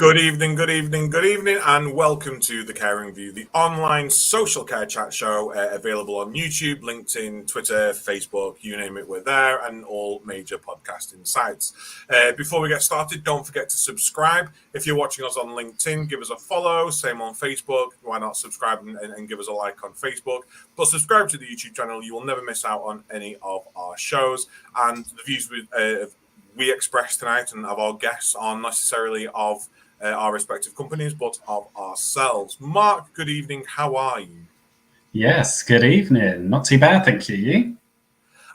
Good evening, and welcome to The Caring View, the online social care chat show available on YouTube, LinkedIn, Twitter, Facebook, you name it, we're there, and all major podcasting sites. Before we get started, don't forget to subscribe. If you're watching us on LinkedIn, give us a follow, same on Facebook. Why not subscribe and give us a like on Facebook? But subscribe to the YouTube channel. You will never miss out on any of our shows, and the views we express tonight and of our guests aren't necessarily of our respective companies, but of ourselves. Mark, good evening. How are you? Yes, good evening. Not too bad, thank you. You?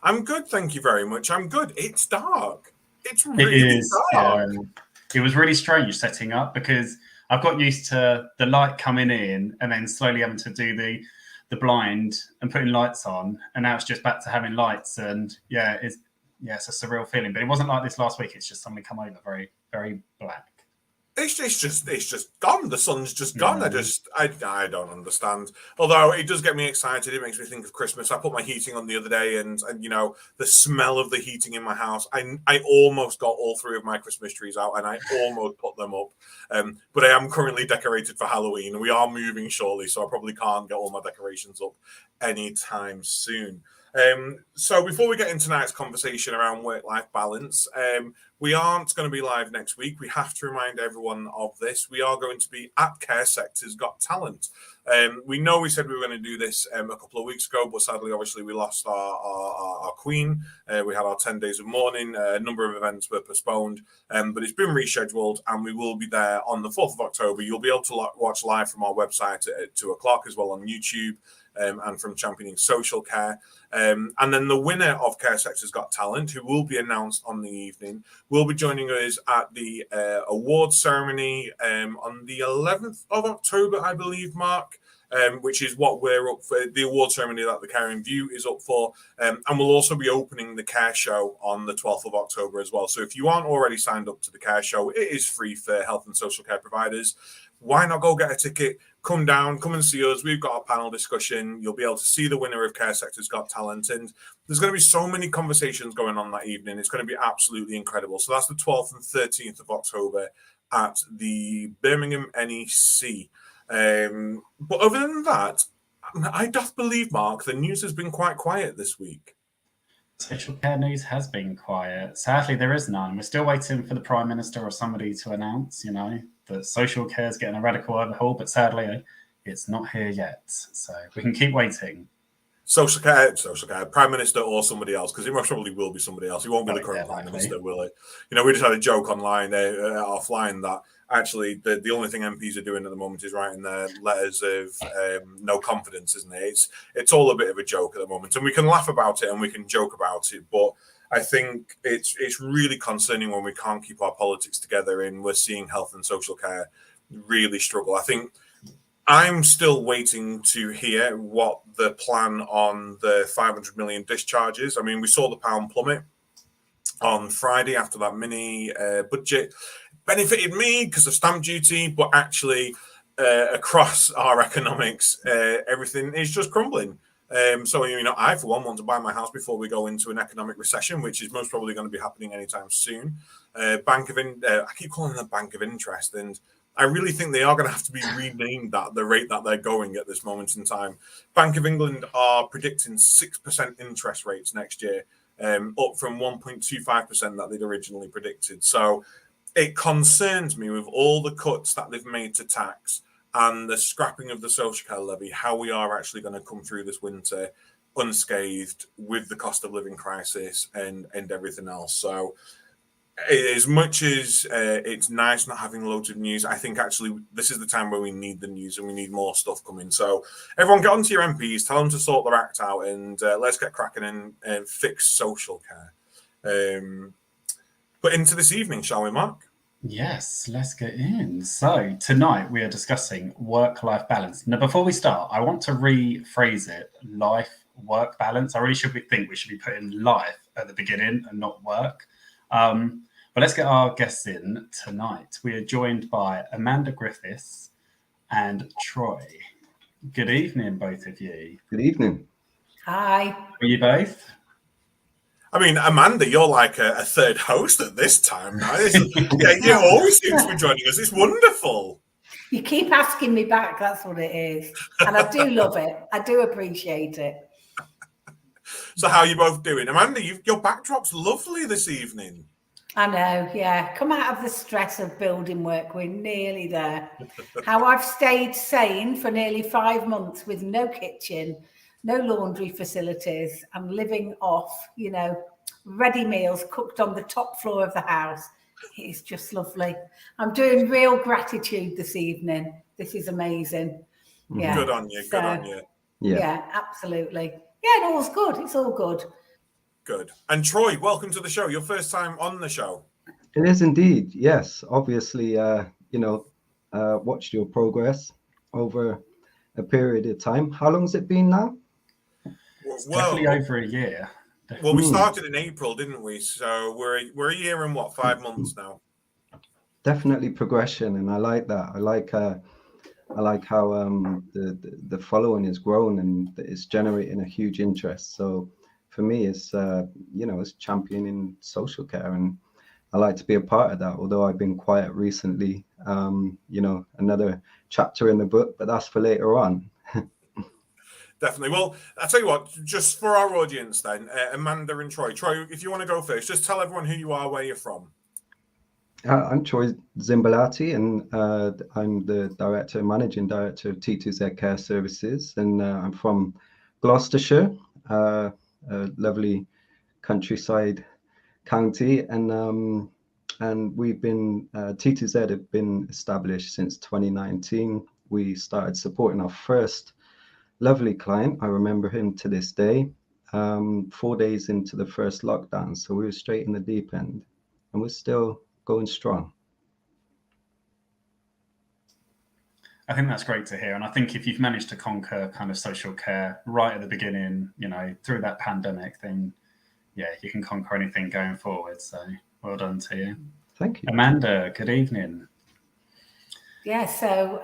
I'm good, thank you very much. I'm good. It's dark. It's really dark. It was really strange setting up because I've got used to the light coming in and then slowly having to do the blind and putting lights on, and now it's just back to having lights. And it's a surreal feeling. But it wasn't like this last week. It's just suddenly come over very, very black. It's just gone. The sun's just gone. I don't understand. Although it does get me excited. It makes me think of Christmas. I put my heating on the other day, and you know, the smell of the heating in my house. I almost got all three of my Christmas trees out, and I almost put them up. But I am currently decorated for Halloween. We are moving shortly, so I probably can't get all my decorations up anytime soon. So before we get into tonight's conversation around work-life balance, we aren't going to be live next week. We have to remind everyone of this. We are going to be at Care Sector's Got Talent. We know we said we were going to do this a couple of weeks ago, but sadly, obviously, we lost our queen. We had our 10 days of mourning. A number of events were postponed, but it's been rescheduled, and we will be there on the 4th of October. You'll be able to watch live from our website at 2 o'clock as well on YouTube. And from Championing Social Care. And then the winner of Care Sector's Got Talent, who will be announced on the evening, will be joining us at the awards ceremony on the 11th of October, I believe, Mark, which is what we're up for, the award ceremony that the Caring View is up for. And we'll also be opening the Care Show on the 12th of October as well. So if you aren't already signed up to the Care Show, it is free for health and social care providers. Why not go get a ticket? Come down, come and see us. We've got a panel discussion. You'll be able to see the winner of Care Sector's Got Talent. And there's going to be so many conversations going on that evening. It's going to be absolutely incredible. So that's the 12th and 13th of October at the Birmingham NEC. But other than that, I doth believe, Mark, the news has been quite quiet this week. Social care news has been quiet. Sadly, there is none. We're still waiting for the Prime Minister or somebody to announce, that social care is getting a radical overhaul, but sadly, it's not here yet. So we can keep waiting. Social care, Prime Minister or somebody else, because it most probably will be somebody else. It won't be the current Prime Minister, will it? We just had a joke online offline that actually the only thing MPs are doing at the moment is writing their letters of no confidence, isn't it? It's all a bit of a joke at the moment, and we can laugh about it and we can joke about it, but I think it's really concerning when we can't keep our politics together and we're seeing health and social care really struggle. I think I'm still waiting to hear what the plan on the 500 million discharges. I mean, we saw the pound plummet on Friday after that mini budget. Benefited me because of stamp duty, but actually across our economics, everything is just crumbling. So, I, for one, want to buy my house before we go into an economic recession, which is most probably going to be happening anytime soon. I keep calling them Bank of Interest, and I really think they are going to have to be renamed at the rate that they're going at this moment in time. Bank of England are predicting 6% interest rates next year, up from 1.25% that they'd originally predicted. So it concerns me with all the cuts that they've made to tax and the scrapping of the social care levy, how we are actually going to come through this winter unscathed with the cost of living crisis and everything else. So as much as it's nice not having loads of news, I think actually this is the time where we need the news and we need more stuff coming. So everyone get onto your MPs, tell them to sort their act out, and let's get cracking and fix social care. But into this evening, shall we, Mark? Yes, let's get in. So tonight we are discussing work-life balance. Now, before we start, I want to rephrase it: life-work balance. I really think we should be putting life at the beginning and not work. But let's get our guests in tonight. We are joined by Amanda Griffiths and Troy. Good evening, both of you. Good evening. Hi. Are you both? I mean, Amanda, you're like a third host at this time now. Yeah, you always seem to be joining us. It's wonderful. You keep asking me back. That's what it is. And I do love it. I do appreciate it. So how are you both doing? Amanda, your backdrop's lovely this evening. I know, yeah. Come out of the stress of building work. We're nearly there. How I've stayed sane for nearly 5 months with no kitchen, no laundry facilities. I'm living off, ready meals cooked on the top floor of the house. It's just lovely. I'm doing real gratitude this evening. This is amazing. Yeah. Good on you. Good on you. Yeah, absolutely. Yeah, all's good. It's all good. Good. And Troy, welcome to the show. Your first time on the show. It is indeed. Yes. Obviously, watched your progress over a period of time. How long has it been now? It's definitely over a year. Well, we started in April, didn't we? So we're a year and 5 months now. Definitely progression, and I like that. I like how the following is grown and it's generating a huge interest. So for me, it's it's championing social care, and I like to be a part of that. Although I've been quiet recently, another chapter in the book, but that's for later on. Definitely. Well, I'll tell you what, just for our audience then, Amanda and Troy. Troy, if you want to go first, just tell everyone who you are, where you're from. I'm Troy Zimbalatti, and I'm the managing director of T2Z Care Services, and I'm from Gloucestershire, a lovely countryside county, and we've been T2Z have been established since 2019. We started supporting our first lovely client. I remember him to this day. 4 days into the first lockdown, so we were straight in the deep end, and we're still going strong. I think that's great to hear. And I think if you've managed to conquer kind of social care right at the beginning, through that pandemic, then yeah, you can conquer anything going forward. So well done to you. Thank you. Amanda, good evening. Yeah, so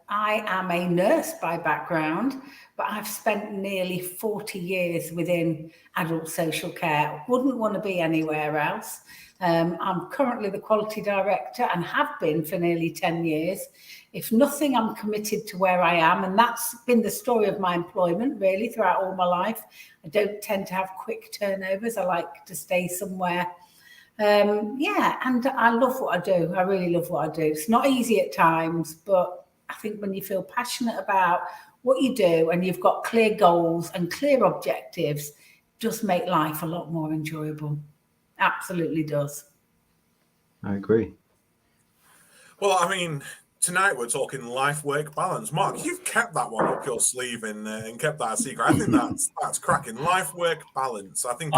I am a nurse by background, but I've spent nearly 40 years within adult social care. Wouldn't want to be anywhere else. I'm currently the quality director and have been for nearly 10 years. If nothing, I'm committed to where I am. And that's been the story of my employment, really, throughout all my life. I don't tend to have quick turnovers. I like to stay somewhere. And I love what I do. I really love what I do. It's not easy at times, but I think when you feel passionate about what you do and you've got clear goals and clear objectives, it does make life a lot more enjoyable. Absolutely does. I agree. Well, I mean, tonight we're talking life-work balance. Mark, you've kept that one up your sleeve and kept that a secret. I think that's cracking. Life-work balance. I think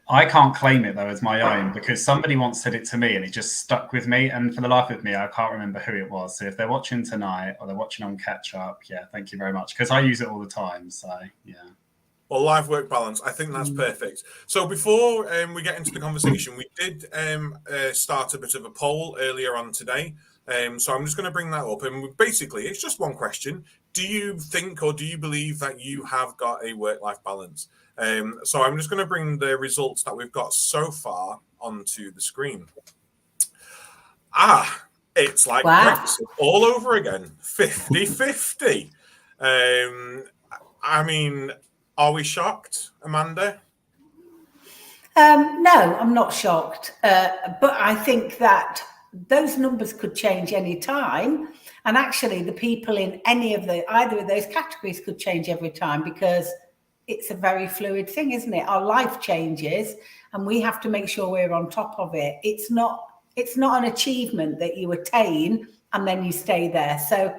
I can't claim it though as my own because somebody once said it to me and it just stuck with me. And for the life of me, I can't remember who it was. So if they're watching tonight or they're watching on catch up, yeah, thank you very much because I use it all the time. So yeah. Well, life-work balance, I think that's perfect. So before we get into the conversation, we did start a bit of a poll earlier on today. So I'm just going to bring that up. And basically, it's just one question. Do you think or do you believe that you have got a work-life balance? So I'm just going to bring the results that we've got so far onto the screen. It's like Brexit all over again. 50-50. I mean... Are we shocked, Amanda? No, I'm not shocked. But I think that those numbers could change any time. And actually, the people in either of those categories could change every time because it's a very fluid thing, isn't it? Our life changes and we have to make sure we're on top of it. It's not an achievement that you attain and then you stay there. So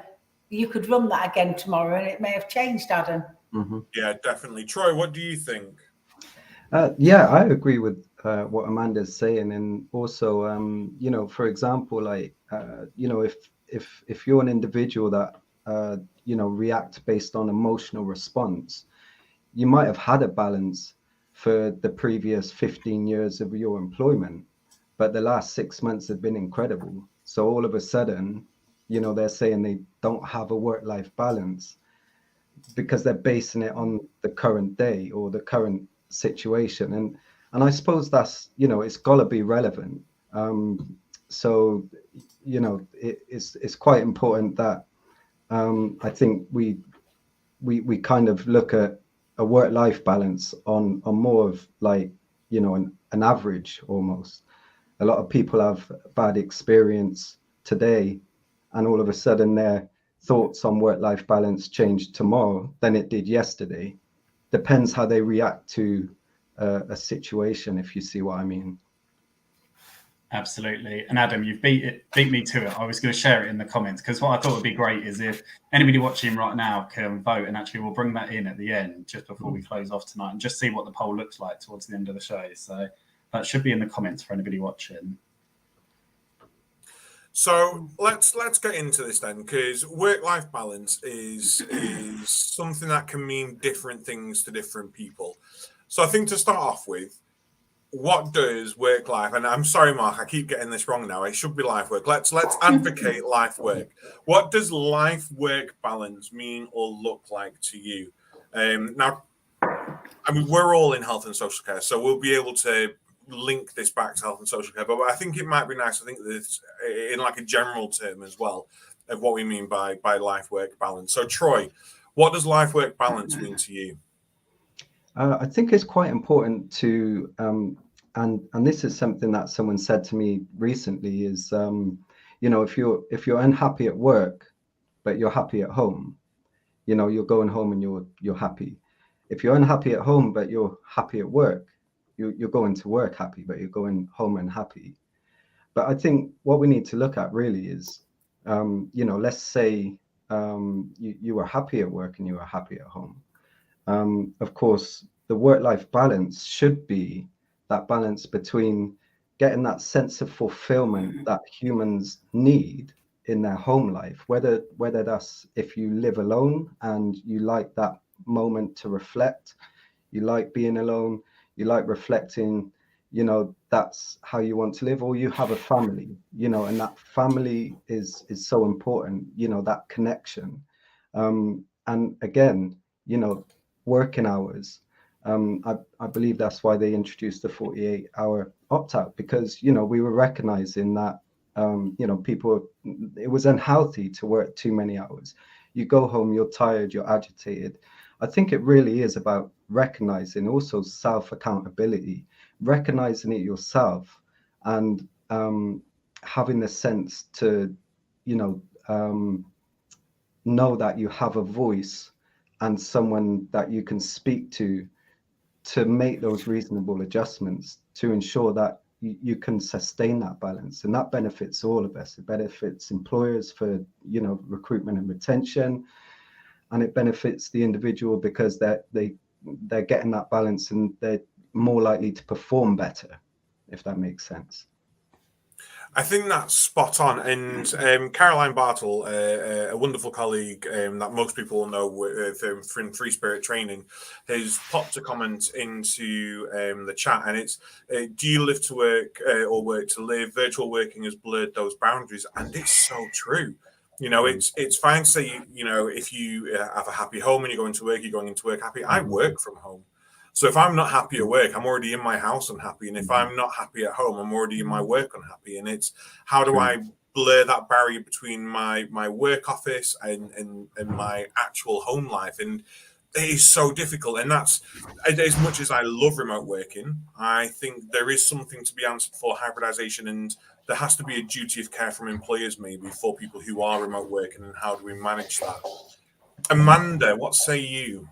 you could run that again tomorrow and it may have changed, Adam. Mm-hmm. Yeah, definitely. Troy, what do you think? I agree with what Amanda's saying, and also, for example, like if you're an individual that react based on emotional response, you might have had a balance for the previous 15 years of your employment, but the last 6 months have been incredible. So all of a sudden, they're saying they don't have a work-life balance, because they're basing it on the current day or the current situation. And And I suppose that's, it's got to be relevant. So, it's quite important that I think we kind of look at a work-life balance on more of like, an average almost. A lot of people have bad experience today, and all of a sudden their thoughts on work-life balance change tomorrow than it did yesterday. Depends how they react to a situation, if you see what I mean. Absolutely. And Adam, you've beat me to it. I was going to share it in the comments, because what I thought would be great is if anybody watching right now can vote, and actually we'll bring that in at the end just before we close off tonight, and just see what the poll looks like towards the end of the show. So that should be in the comments for anybody watching. So let's get into this then, because work-life balance is something that can mean different things to different people. So I think to start off with, what does work-life, and I'm sorry, Mark, I keep getting this wrong now. It should be life-work. Let's advocate life-work. What does life-work balance mean or look like to you? Now, I mean, we're all in health and social care, so we'll be able to link this back to health and social care. But I think it might be nice to think this in like a general term as well of what we mean by life-work balance. So, Troy, what does life-work balance mean to you? I think it's quite important to, and this is something that someone said to me recently, is if you're unhappy at work, but you're happy at home, you're going home and you're happy. If you're unhappy at home but you're happy at work, you're going to work happy, but you're going home unhappy. But I think what we need to look at really is, let's say you were happy at work and you were happy at home. Of course, the work-life balance should be that balance between getting that sense of fulfillment that humans need in their home life, whether that's if you live alone and you like that moment to reflect, you like being alone, you like reflecting, that's how you want to live, or you have a family, and that family is so important, that connection. And again, working hours. I believe that's why they introduced the 48-hour opt-out, because, we were recognizing that, people, it was unhealthy to work too many hours. You go home, you're tired, you're agitated. I think it really is about recognizing also self-accountability, recognizing it yourself, and having the sense to, know that you have a voice and someone that you can speak to make those reasonable adjustments to ensure that you can sustain that balance. And that benefits all of us. It benefits employers for, recruitment and retention, and it benefits the individual because they're getting that balance and they're more likely to perform better, if that makes sense. I think that's spot on. And Caroline Bartle, a wonderful colleague that most people will know from Free Spirit Training, has popped a comment into the chat, and it's, do you live to work or work to live? Virtual working has blurred those boundaries, and it's so true. It's fine to say, if you have a happy home and you're going to work, you're going into work happy. I work from home. So if I'm not happy at work, I'm already in my house unhappy. And if I'm not happy at home, I'm already in my work unhappy. And it's how do I blur that barrier between my work office and my actual home life? And it is so difficult. And that's, as much as I love remote working, I think there is something to be answered for hybridization, and there has to be a duty of care from employers maybe for people who are remote working, and how do we manage that? Amanda, what say you?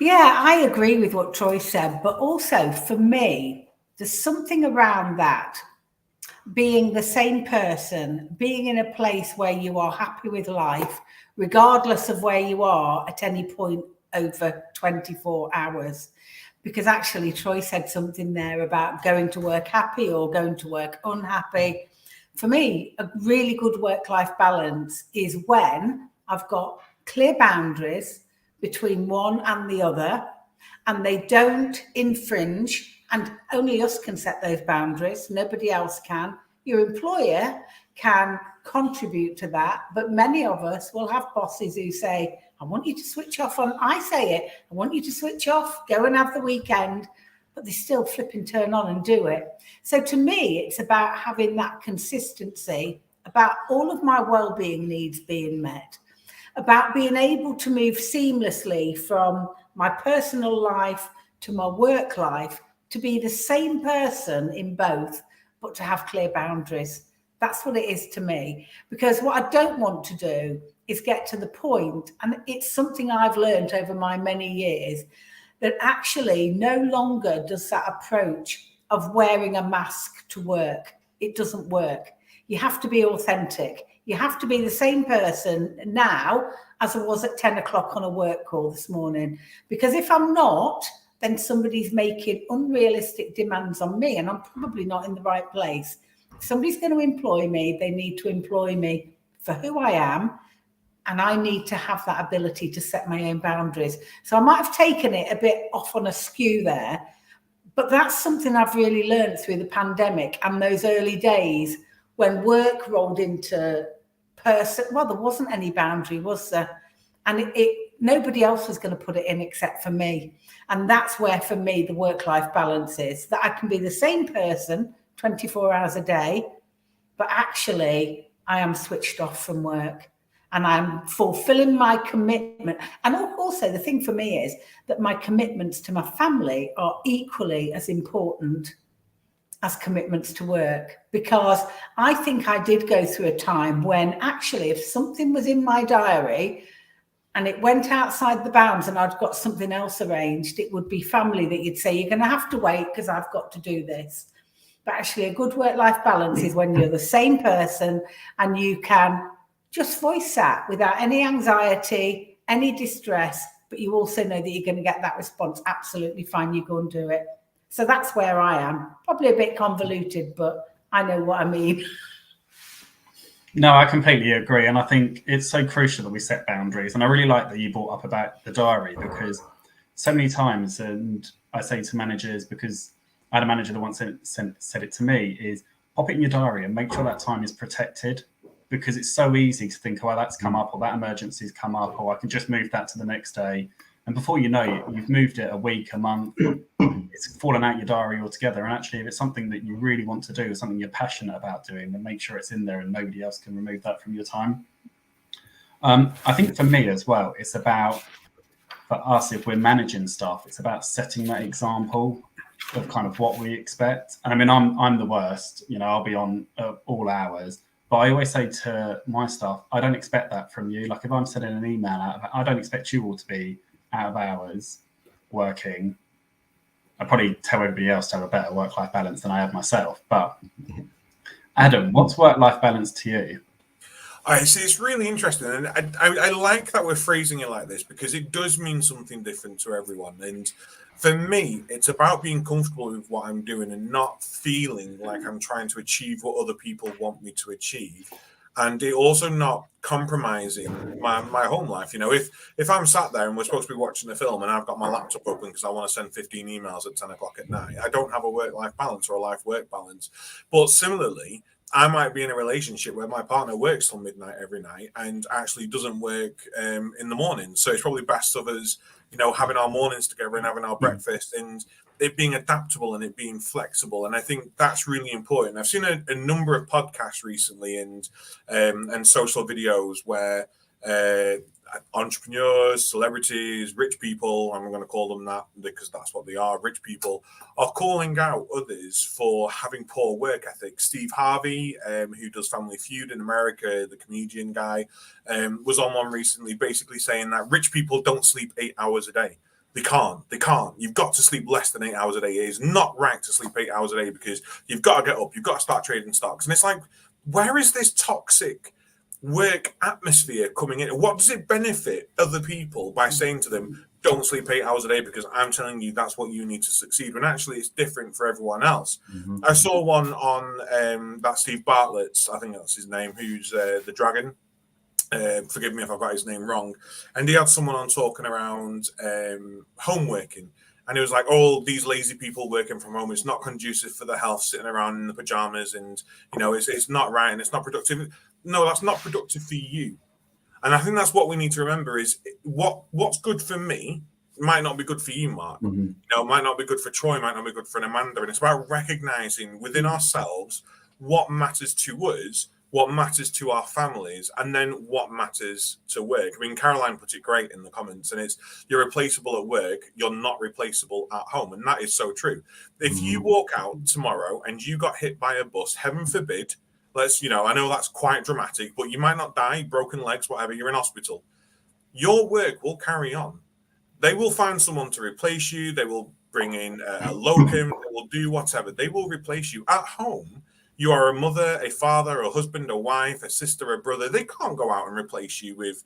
Yeah, I agree with what Troy said, but also for me, there's something around that, being the same person, being in a place where you are happy with life, regardless of where you are at any point over 24 hours. Because actually, Troy said something there about going to work happy or going to work unhappy. For me, a really good work-life balance is when I've got clear boundaries between one and the other, and they don't infringe, and only us can set those boundaries, nobody else can. Your employer can contribute to that, but many of us will have bosses who say, I want you to switch off on, I say it, I want you to switch off, go and have the weekend, but they still flip and turn on and do it. So to me, it's about having that consistency, about all of my well-being needs being met, about being able to move seamlessly from my personal life to my work life, to be the same person in both, but to have clear boundaries. That's what it is to me. Because what I don't want to do is get to the point, and it's something I've learned over my many years, that actually no longer does that approach of wearing a mask to work. It doesn't work. You have to be authentic. You have to be the same person now as I was at 10 o'clock on a work call this morning. Because if I'm not, then somebody's making unrealistic demands on me, and I'm probably not in the right place. If somebody's going to employ me, they need to employ me for who I am, and I need to have that ability to set my own boundaries. So I might have taken it a bit off on a skew there, but that's something I've really learned through the pandemic and those early days when work rolled into person. Well, there wasn't any boundary, was there? And nobody else was going to put it in except for me. And that's where, for me, the work-life balance is, that I can be the same person 24 hours a day, but actually I am switched off from work and I'm fulfilling my commitment. And also the thing for me is that my commitments to my family are equally as important as commitments to work, because I think I did go through a time when actually if something was in my diary and it went outside the bounds and I'd got something else arranged, it would be family that you'd say, you're going to have to wait because I've got to do this. But actually a good work-life balance is when you're the same person and you can just voice that without any anxiety, any distress, but you also know that you're going to get that response. Absolutely fine, you go and do it. So that's where I am. Probably a bit convoluted, but I know what I mean. No, I completely agree. And I think it's so crucial that we set boundaries. And I really like that you brought up about the diary, because so many times, and I say to managers, because I had a manager that once said it to me, is pop it in your diary and make sure that time is protected, because it's so easy to think, oh, that's come up, or that emergency's come up, or I can just move that to the next day. And before you know it, you've moved it a week, a month, it's fallen out your diary altogether. And actually, if it's something that you really want to do, something you're passionate about doing, then make sure it's in there and nobody else can remove that from your time. I think for me as well, it's about, for us, if we're managing staff, it's about setting that example of kind of what we expect. And I mean, I'm the worst, I'll be on all hours, but I always say to my staff, I don't expect that from you. Like if I'm sending an email out, I don't expect you all to be out of hours working. I probably tell everybody else to have a better work-life balance than I have myself. But Adam, what's work-life balance to you? I see. It's really interesting, and I like that we're phrasing it like this, because it does mean something different to everyone. And for me, it's about being comfortable with what I'm doing and not feeling like I'm trying to achieve what other people want me to achieve. And it also not compromising my home life. If I'm sat there and we're supposed to be watching a film and I've got my laptop open because I want to send 15 emails at 10 o'clock at night, I don't have a work-life balance or a life-work balance. But similarly, I might be in a relationship where my partner works till midnight every night and actually doesn't work in the morning. So it's probably best of us, having our mornings together and having our breakfast, and it being adaptable and it being flexible. And I think that's really important. I've seen a number of podcasts recently and social videos where entrepreneurs, celebrities, rich people, I'm going to call them that because that's what they are, rich people, are calling out others for having poor work ethic. Steve Harvey, who does Family Feud in America, the comedian guy, was on one recently basically saying that rich people don't sleep 8 hours a day. They can't. You've got to sleep less than 8 hours a day. It is not right to sleep 8 hours a day because you've got to get up. You've got to start trading stocks. And it's like, where is this toxic work atmosphere coming in? What does it benefit other people by saying to them, don't sleep 8 hours a day because I'm telling you that's what you need to succeed, when actually it's different for everyone else? Mm-hmm. I saw one on that Steve Bartlett's, I think that's his name, who's the dragon. Forgive me if I've got his name wrong. And he had someone on talking around home working. And it was like, these lazy people working from home, it's not conducive for their health, sitting around in the pajamas, and, it's not right and it's not productive. No, that's not productive for you. And I think that's what we need to remember is what's good for me might not be good for you, Mark. You know, might not be good for Troy, might not be good for an Amanda. And it's about recognizing within ourselves what matters to us, what matters to our families, and then what matters to work. I mean, Caroline put it great in the comments, and it's you're replaceable at work, you're not replaceable at home. And that is so true. If you walk out tomorrow and you got hit by a bus, heaven forbid, let's, you know, I know that's quite dramatic, but you might not die, broken legs, whatever, you're in hospital. Your work will carry on. They will find someone to replace you. They will bring in a locum. They will do whatever. They will replace you. At home, you are a mother, a father, a husband, a wife, a sister, a brother. They can't go out and replace you with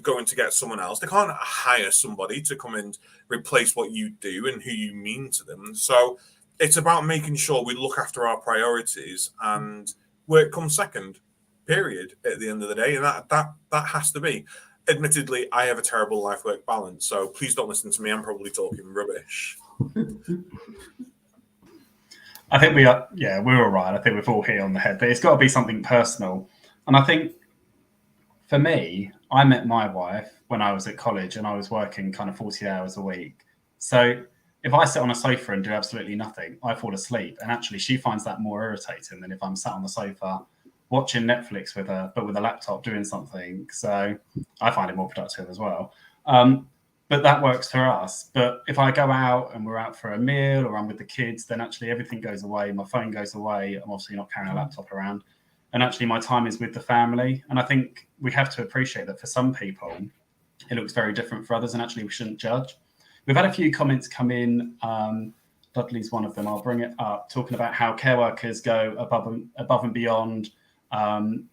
going to get someone else. They can't hire somebody to come and replace what you do and who you mean to them. So it's about making sure we look after our priorities, and work comes second, period, at the end of the day. And that has to be. Admittedly, I have a terrible life-work balance, so please don't listen to me. I'm probably talking rubbish. I think we are, yeah, we're all right. I think we've all hit on the head, but it's got to be something personal. And I think for me, I met my wife when I was at college and I was working kind of 40 hours a week. So if I sit on a sofa and do absolutely nothing, I fall asleep. And actually, she finds that more irritating than if I'm sat on the sofa watching Netflix with her, but with a laptop doing something. So I find it more productive as well. But that works for us. But if I go out and we're out for a meal or I'm with the kids, then actually everything goes away. My phone goes away. I'm obviously not carrying a laptop around. And actually my time is with the family. And I think we have to appreciate that for some people, it looks very different for others. And actually we shouldn't judge. We've had a few comments come in. Dudley's one of them. I'll bring it up, talking about how care workers go above and beyond. And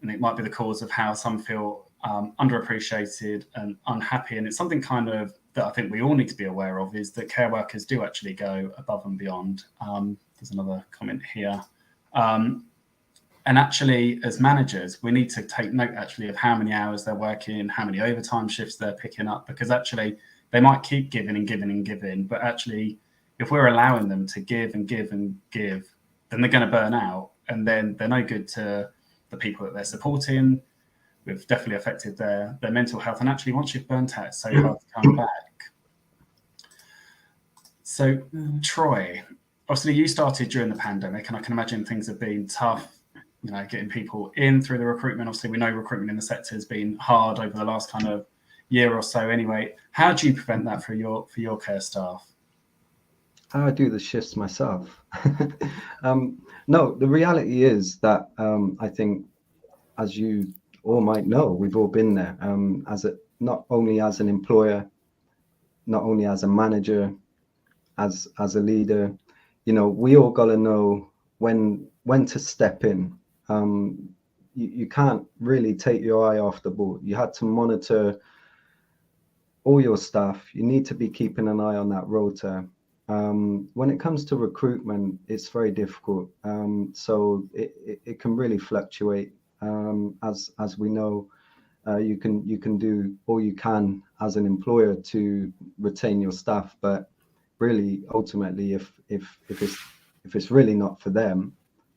it might be the cause of how some feel underappreciated and unhappy. And it's something kind of that I think we all need to be aware of, is that care workers do actually go above and beyond. There's another comment here. And actually, as managers, we need to take note actually of how many hours they're working, how many overtime shifts they're picking up, because actually they might keep giving and giving and giving. But actually, if we're allowing them to give and give and give, then they're going to burn out. And then they're no good to the people that they're supporting. We've definitely affected their mental health. And actually, once you've burnt out, it's so hard to come back. So, Troy, obviously you started during the pandemic, and I can imagine things have been tough, you know, getting people in through the recruitment. Obviously, we know recruitment in the sector has been hard over the last kind of year or so anyway. How do you prevent that for your care staff? I do the shifts myself. No, the reality is that I think, as you all might know, we've all been there, not only as an employer, not only as a manager, as a leader. You know, we all got to know when to step in. You can't really take your eye off the ball. You had to monitor all your staff. You need to be keeping an eye on that rota. When it comes to recruitment, it's very difficult. So it can really fluctuate. As we know, you can do all you can as an employer to retain your staff, but really, ultimately, if it's really not for them,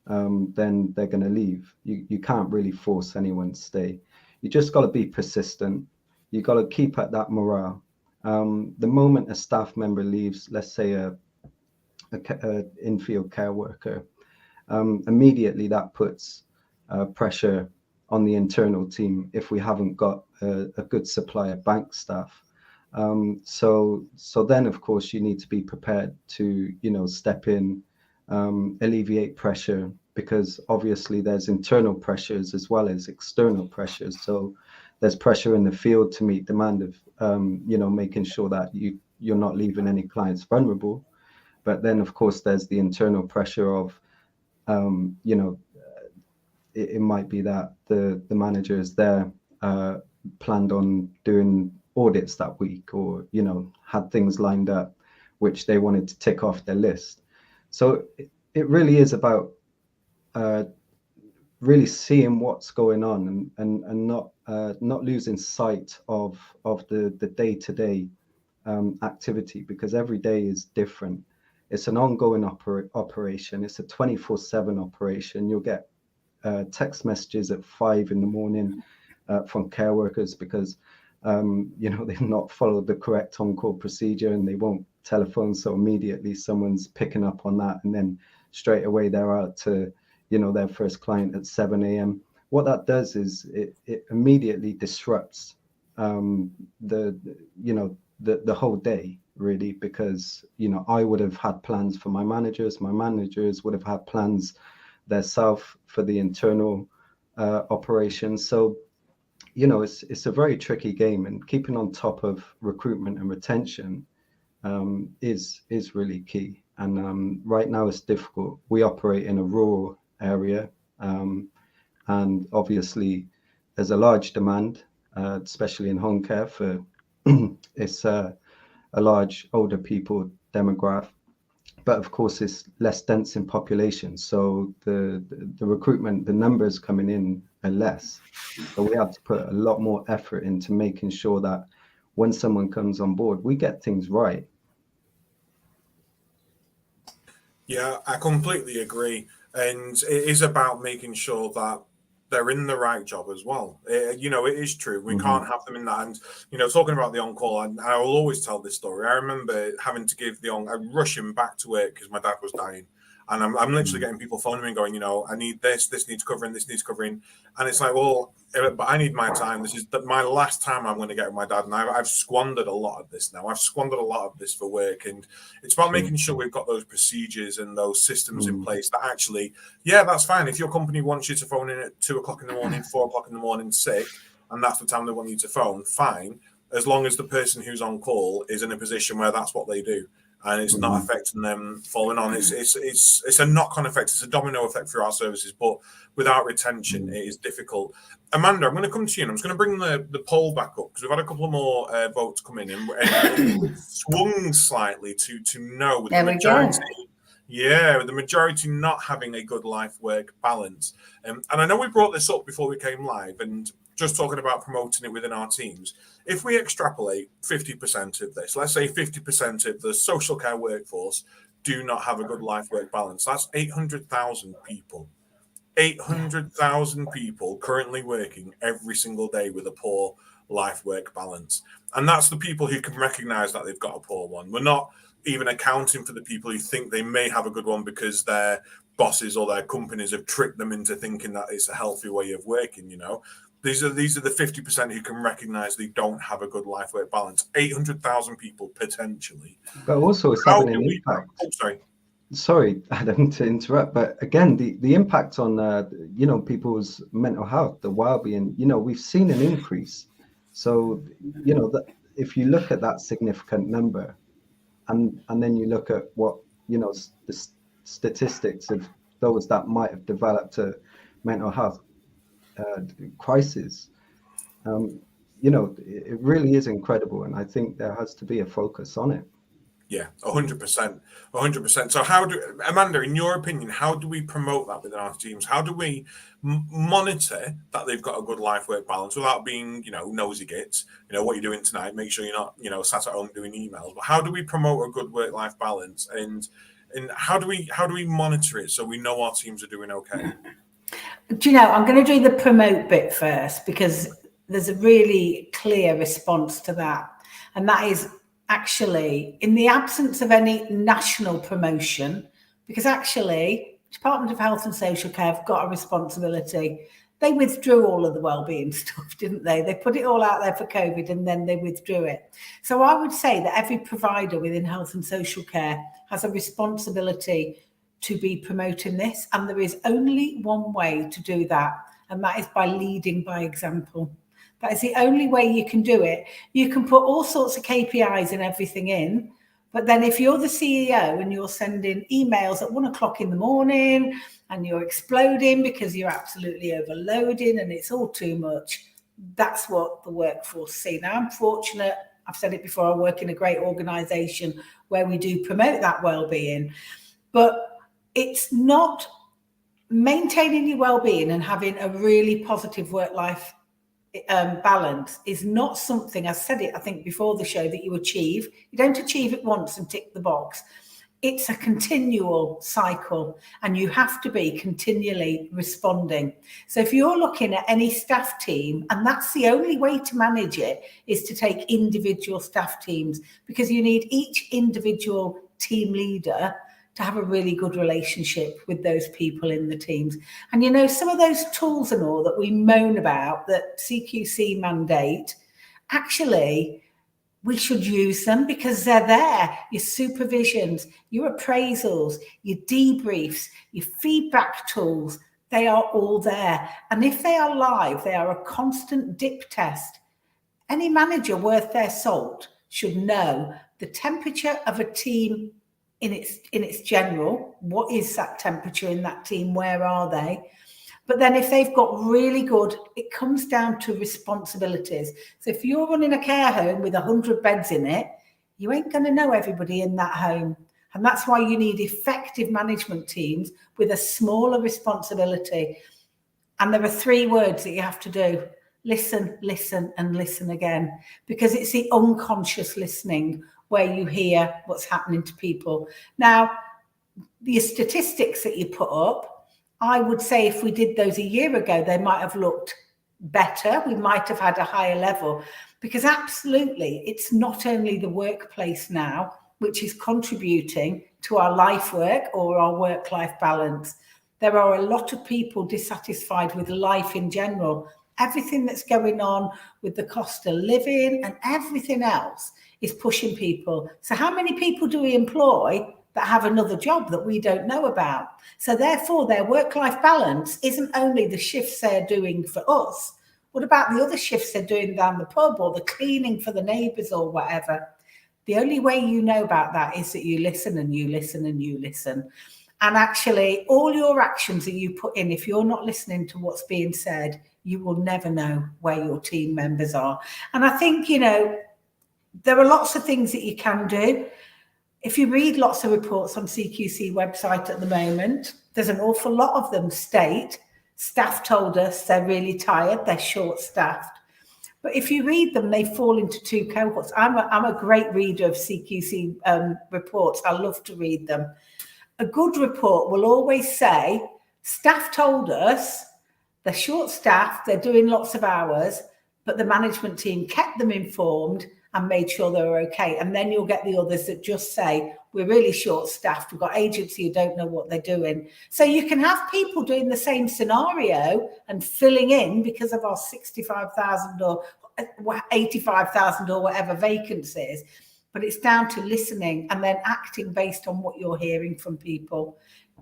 then they're going to leave. You can't really force anyone to stay. You just got to be persistent. You got to keep at that morale. The moment a staff member leaves, let's say a infield care worker, immediately that puts pressure on the internal team if we haven't got a good supply of bank staff. So then, of course, you need to be prepared to, you know, step in, alleviate pressure, because obviously there's internal pressures as well as external pressures. So there's pressure in the field to meet demand of, you know, making sure that you're not leaving any clients vulnerable. But then, of course, there's the internal pressure of, you know, it might be that the manager is there, planned on doing audits that week, or, you know, had things lined up which they wanted to tick off their list. So it really is about really seeing what's going on and not losing sight of the day-to-day activity, because every day is different. It's an ongoing operation. It's a 24/7 operation. You'll get text messages at 5 a.m. from care workers because they've not followed the correct on-call procedure, and they won't telephone. So immediately someone's picking up on that, and then straight away they're out to, their first client at 7 a.m. What that does is it immediately disrupts the whole day, really, because I would have had plans for my managers would have had plans themselves for the internal operations. So it's a very tricky game, and keeping on top of recruitment and retention is really key. And right now it's difficult. We operate in a rural area, and obviously there's a large demand, especially in home care for it's a large older people demographic, but of course it's less dense in population, so the recruitment, the numbers coming in are less. So we have to put a lot more effort into making sure that when someone comes on board, we get things right. Yeah, I completely agree. And it is about making sure that they're in the right job as well. It is true. We can't have them in that. And, talking about the on-call, and I will always tell this story. I remember having to give rushing back to work because my dad was dying. And I'm literally getting people phoning me and going, I need this needs covering, this needs covering. And it's like, well, but I need my time. This is my last time I'm going to get with my dad. And I've squandered a lot of this now. I've squandered a lot of this for work. And it's about making sure we've got those procedures and those systems in place that actually, yeah, that's fine. If your company wants you to phone in at 2 o'clock in the morning, 4 o'clock in the morning, sick, and that's the time they want you to phone, fine. As long as the person who's on call is in a position where that's what they do, and it's not affecting them following on. It's a knock-on effect. It's a domino effect for our services, but without retention, it is difficult. Amanda, I'm going to come to you, and I'm just going to bring the poll back up because we've had a couple more votes come in, and it swung slightly to no. With there the we majority, go. yeah, with the majority not having a good life-work balance. And I know we brought this up before we came live, and just talking about promoting it within our teams. If we extrapolate 50% of this, let's say 50% of the social care workforce do not have a good life-work balance. That's 800,000 people. 800,000 people currently working every single day with a poor life-work balance. And that's the people who can recognize that they've got a poor one. We're not even accounting for the people who think they may have a good one because their bosses or their companies have tricked them into thinking that it's a healthy way of working, These are the 50% who can recognize they don't have a good life-work balance. 800,000 people potentially. But also it's having an impact. Sorry, Adam, to interrupt, but again, the impact on people's mental health, the well-being, we've seen an increase. So that if you look at that significant number, and then you look at what the statistics of those that might have developed a mental health crisis, it really is incredible, and I think there has to be a focus on it. Yeah, 100%, 100%. So Amanda, in your opinion, how do we promote that within our teams? How do we monitor that they've got a good life-work balance without being, nosy gits? What you're doing tonight, make sure you're not, sat at home doing emails. But how do we promote a good work-life balance, and how do we monitor it so we know our teams are doing okay? I'm going to do the promote bit first because there's a really clear response to that, and that is actually in the absence of any national promotion, because actually Department of Health and Social Care have got a responsibility. They withdrew all of the wellbeing stuff, didn't they? They put it all out there for COVID and then they withdrew it. So I would say that every provider within health and social care has a responsibility to be promoting this. And there is only one way to do that, and that is by leading by example. That is the only way you can do it. You can put all sorts of KPIs and everything in, but then if you're the CEO and you're sending emails at 1 o'clock in the morning and you're exploding because you're absolutely overloading and it's all too much, that's what the workforce see. Now, I'm fortunate, I've said it before, I work in a great organisation where we do promote that well-being, but it's not maintaining your well-being and having a really positive work-life balance is not something, I said it I think before the show, that you achieve. You don't achieve it once and tick the box. it's a continual cycle, and you have to be continually responding. So if you're looking at any staff team, and that's the only way to manage it, is to take individual staff teams, because you need each individual team leader to have a really good relationship with those people in the teams. And you know, some of those tools and all that we moan about that CQC mandate, actually we should use them, because they're there. Your supervisions, your appraisals, your debriefs, your feedback tools, they are all there. And if they are live, they are a constant dip test. Any manager worth their salt should know the temperature of a team in its general. What is that temperature in that team? Where are they? But then if they've got really good, it comes down to responsibilities. So if you're running a care home with 100 beds in it, you ain't going to know everybody in that home. And that's why you need effective management teams with a smaller responsibility. And there are 3 words that you have to do: listen, listen, and listen again. Because it's the unconscious listening where you hear what's happening to people. Now, the statistics that you put up, I would say if we did those a year ago, they might have looked better. We might have had a higher level, because absolutely, it's not only the workplace now which is contributing to our life work or our work-life balance. There are a lot of people dissatisfied with life in general. Everything that's going on with the cost of living and everything else is pushing people. So how many people do we employ that have another job that we don't know about? So therefore, their work-life balance isn't only the shifts they're doing for us. What about the other shifts they're doing down the pub, or the cleaning for the neighbours, or whatever? The only way you know about that is that you listen and you listen and you listen. And actually, all your actions that you put in, if you're not listening to what's being said, you will never know where your team members are. And I think, you know, there are lots of things that you can do. If you read lots of reports on CQC website at the moment, there's an awful lot of them state, staff told us they're really tired, they're short-staffed. But if you read them, they fall into 2 cohorts. I'm a great reader of CQC reports. I love to read them. A good report will always say, staff told us they're short-staffed, they're doing lots of hours, but the management team kept them informed and made sure they were okay. And then you'll get the others that just say, we're really short-staffed, we've got agents who don't know what they're doing. So you can have people doing the same scenario and filling in because of our 65,000 or 85,000 or whatever vacancies, but it's down to listening and then acting based on what you're hearing from people.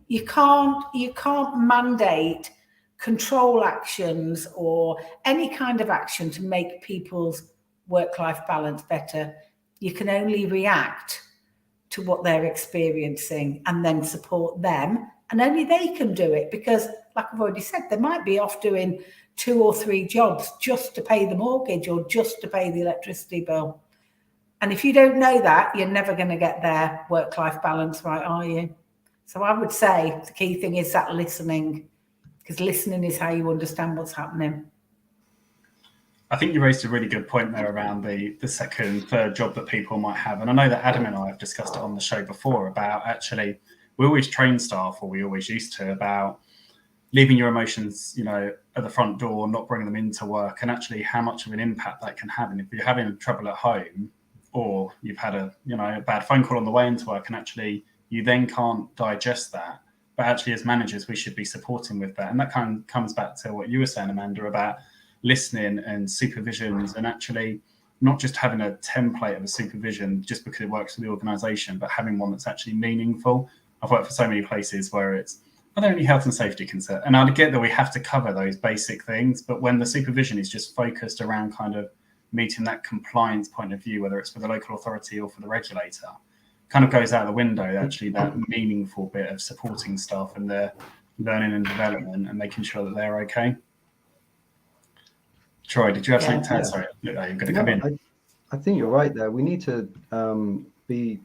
You can't mandate control actions or any kind of action to make people's work-life balance better. You can only react to what they're experiencing and then support them, and only they can do it, because like I've already said, they might be off doing 2 or 3 jobs just to pay the mortgage or just to pay the electricity bill. And if you don't know that, you're never going to get their work-life balance right, are you? So I would say the key thing is that listening, because listening is how you understand what's happening. I think you raised a really good point there around the second, third job that people might have. And I know that Adam and I have discussed it on the show before about, actually, we always train staff, or we always used to, about leaving your emotions, you know, at the front door, not bringing them into work, and actually how much of an impact that can have. And if you're having trouble at home, or you've had a bad phone call on the way into work, and actually you then can't digest that. But actually, as managers, we should be supporting with that. And that kind of comes back to what you were saying, Amanda, about listening and supervisions, and actually not just having a template of a supervision just because it works for the organisation, but having one that's actually meaningful. I've worked for so many places where it's, are there any health and safety concerns? And I get that we have to cover those basic things, but when the supervision is just focused around kind of meeting that compliance point of view, whether it's for the local authority or for the regulator, kind of goes out the window, actually, that meaningful bit of supporting staff and their learning and development and making sure that they're okay. Troy, did you have something to add? Sorry, you're going to come in. I think you're right there. We need to be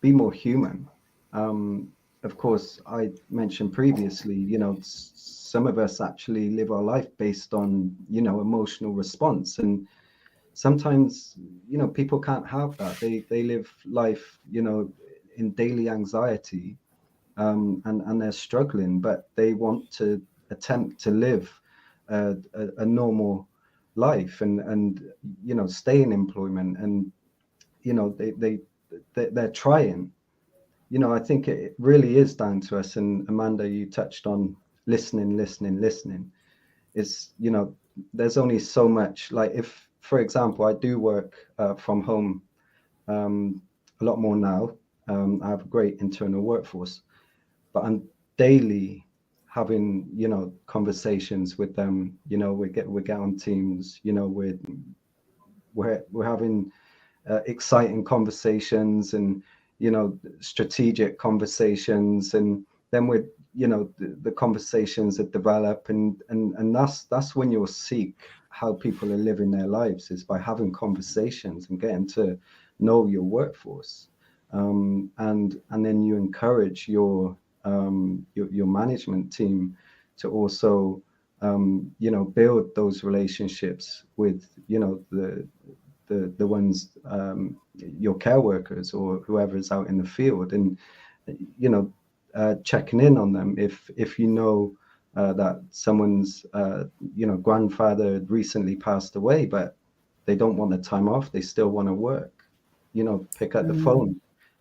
more human. Of course, I mentioned previously, you know, some of us actually live our life based on, you know, emotional response. And sometimes, you know, people can't have that. They live life, you know, in daily anxiety, and they're struggling, but they want to attempt to live a normal life and stay in employment, and they're trying. I think it really is down to us. And Amanda, you touched on listening. It's, there's only so much. Like, if, for example, I do work from home a lot more now. I have a great internal workforce, but I'm daily having, conversations with them. We get on Teams. We're having exciting conversations, and strategic conversations, and then with the conversations that develop, and that's when you'll seek how people are living their lives, is by having conversations and getting to know your workforce, and then you encourage your management team to also build those relationships with the ones, your care workers or whoever is out in the field, and checking in on them if that someone's grandfather recently passed away, but they don't want the time off, they still want to work. Pick up the phone,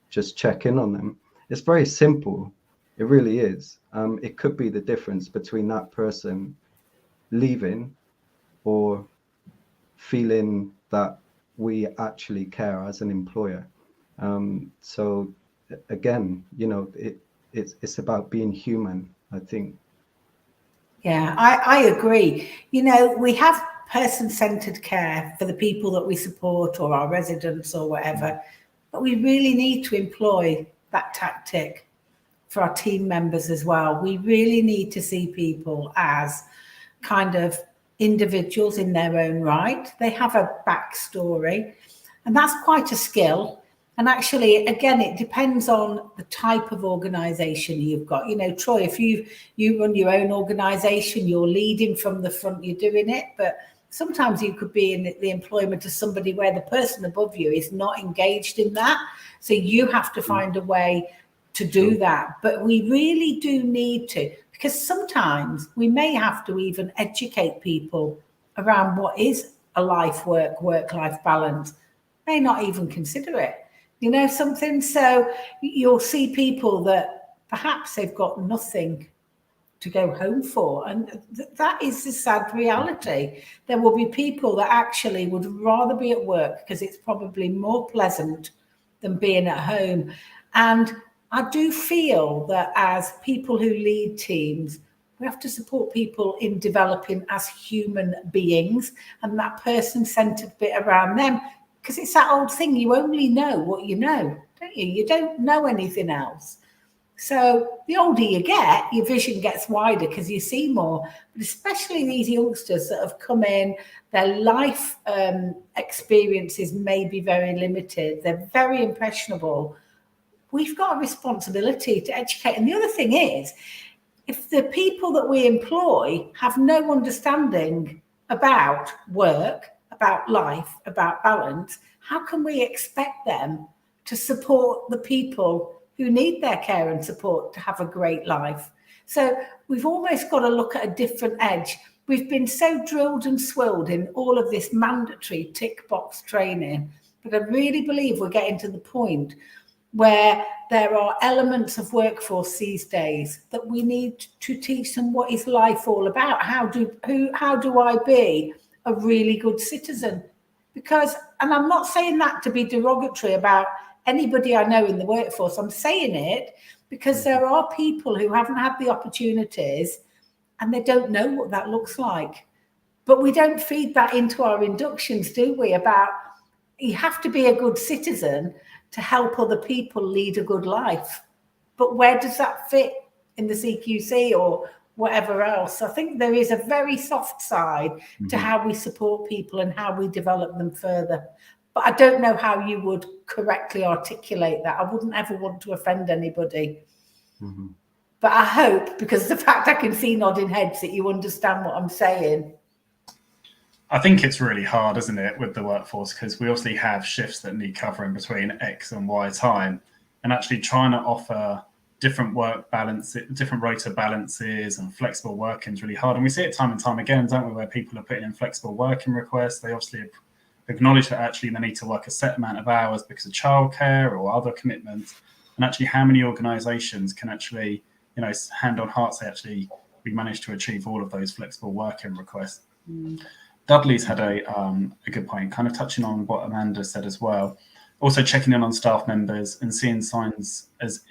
just check in on them. It's very simple, it really is. It could be the difference between that person leaving or feeling that we actually care as an employer. So again, it's about being human, I think. Yeah, I agree. We have person-centered care for the people that we support, or our residents or whatever, but we really need to employ that tactic for our team members as well. We really need to see people as kind of individuals in their own right. They have a backstory, and that's quite a skill. And actually, again, it depends on the type of organization you've got. Troy, if you run your own organization, you're leading from the front, you're doing it, but sometimes you could be in the employment of somebody where the person above you is not engaged in that. So you have to find a way to do that. But we really do need to, because sometimes we may have to even educate people around what is a work-life balance. May not even consider it. Something. So you'll see people that perhaps they've got nothing to go home for. And that is the sad reality. There will be people that actually would rather be at work because it's probably more pleasant than being at home. And I do feel that as people who lead teams, we have to support people in developing as human beings, and that person-centered bit around them. Because it's that old thing, you only know what you know, don't you? You don't know anything else. So the older you get, your vision gets wider because you see more. But especially these youngsters that have come in, their life experiences may be very limited. They're very impressionable. We've got a responsibility to educate. And the other thing is, if the people that we employ have no understanding about work, about life, about balance, how can we expect them to support the people who need their care and support to have a great life? So we've almost got to look at a different edge. We've been so drilled and swilled in all of this mandatory tick box training, but I really believe we're getting to the point where there are elements of workforce these days that we need to teach them what is life all about. How do I be a really good citizen? Because, and I'm not saying that to be derogatory about anybody I know in the workforce, I'm saying it because there are people who haven't had the opportunities and they don't know what that looks like. But we don't feed that into our inductions, do we? About you have to be a good citizen to help other people lead a good life. But where does that fit in the CQC or whatever else? I think there is a very soft side to how we support people and how we develop them further. But I don't know how you would correctly articulate that. I wouldn't ever want to offend anybody. But I hope, because the fact I can see nodding heads, that you understand what I'm saying. I think it's really hard, isn't it, with the workforce, because we obviously have shifts that need covering between X and Y time. and actually trying to offer different work balance, different rota balances and flexible working is really hard. And we see it time and time again, don't we, where people are putting in flexible working requests. They obviously acknowledge that actually they need to work a set amount of hours because of childcare or other commitments. And actually how many organisations can actually, hand on heart say, actually, we managed to achieve all of those flexible working requests. Dudley's had a good point, kind of touching on what Amanda said as well. Also checking in on staff members and seeing signs as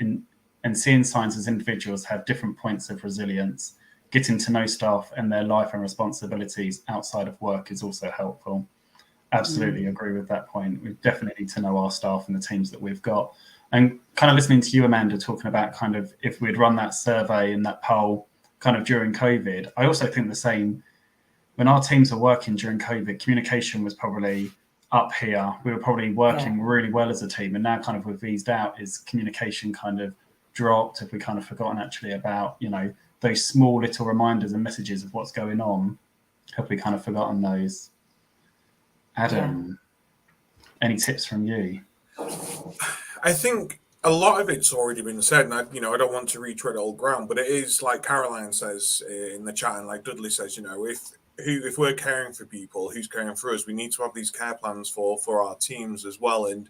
individuals have different points of resilience. Getting to know staff and their life and responsibilities outside of work is also helpful. Absolutely agree with that point. We definitely need to know our staff and the teams that we've got. And kind of listening to you, Amanda, talking about kind of if we'd run that survey and that poll kind of during COVID, I also think the same. When our teams were working during COVID, communication was probably up here. We were probably working really well as a team. And now kind of we've eased out, is communication kind of dropped? Have we kind of forgotten actually about, those small little reminders and messages of what's going on? Have we kind of forgotten those? Adam, any tips from you? I think a lot of it's already been said, and I don't want to retread old ground, but it is like Caroline says in the chat, and like Dudley says, if we're caring for people, who's caring for us? We need to have these care plans for our teams as well. And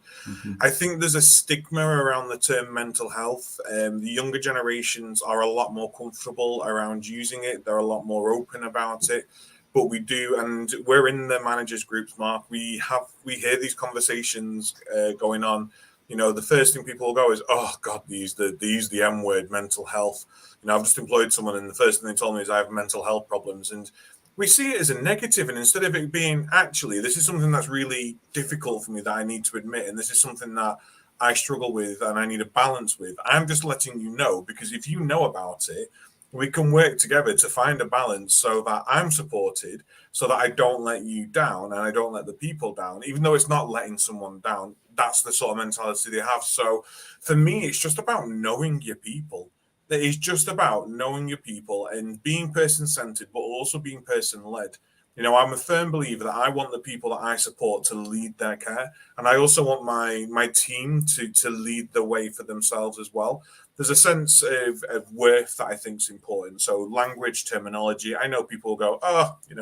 I think there's a stigma around the term mental health. The younger generations are a lot more comfortable around using it. They're a lot more open about it. But we do, and we're in the managers groups, Mark. We hear these conversations going on. The first thing people will go is, "Oh God, they use the M word, mental health." I've just employed someone, and the first thing they told me is I have mental health problems, and we see it as a negative. And instead of it being, actually, this is something that's really difficult for me that I need to admit, and this is something that I struggle with and I need a balance with, I'm just letting you know, because if you know about it, we can work together to find a balance so that I'm supported, so that I don't let you down and I don't let the people down, even though it's not letting someone down. That's the sort of mentality they have. So for me, it's just about knowing your people. It is just about knowing your people and being person-centered, but also being person-led. I'm a firm believer that I want the people that I support to lead their care. And I also want my team to lead the way for themselves as well. There's a sense of worth that I think is important. So language, terminology, I know people go,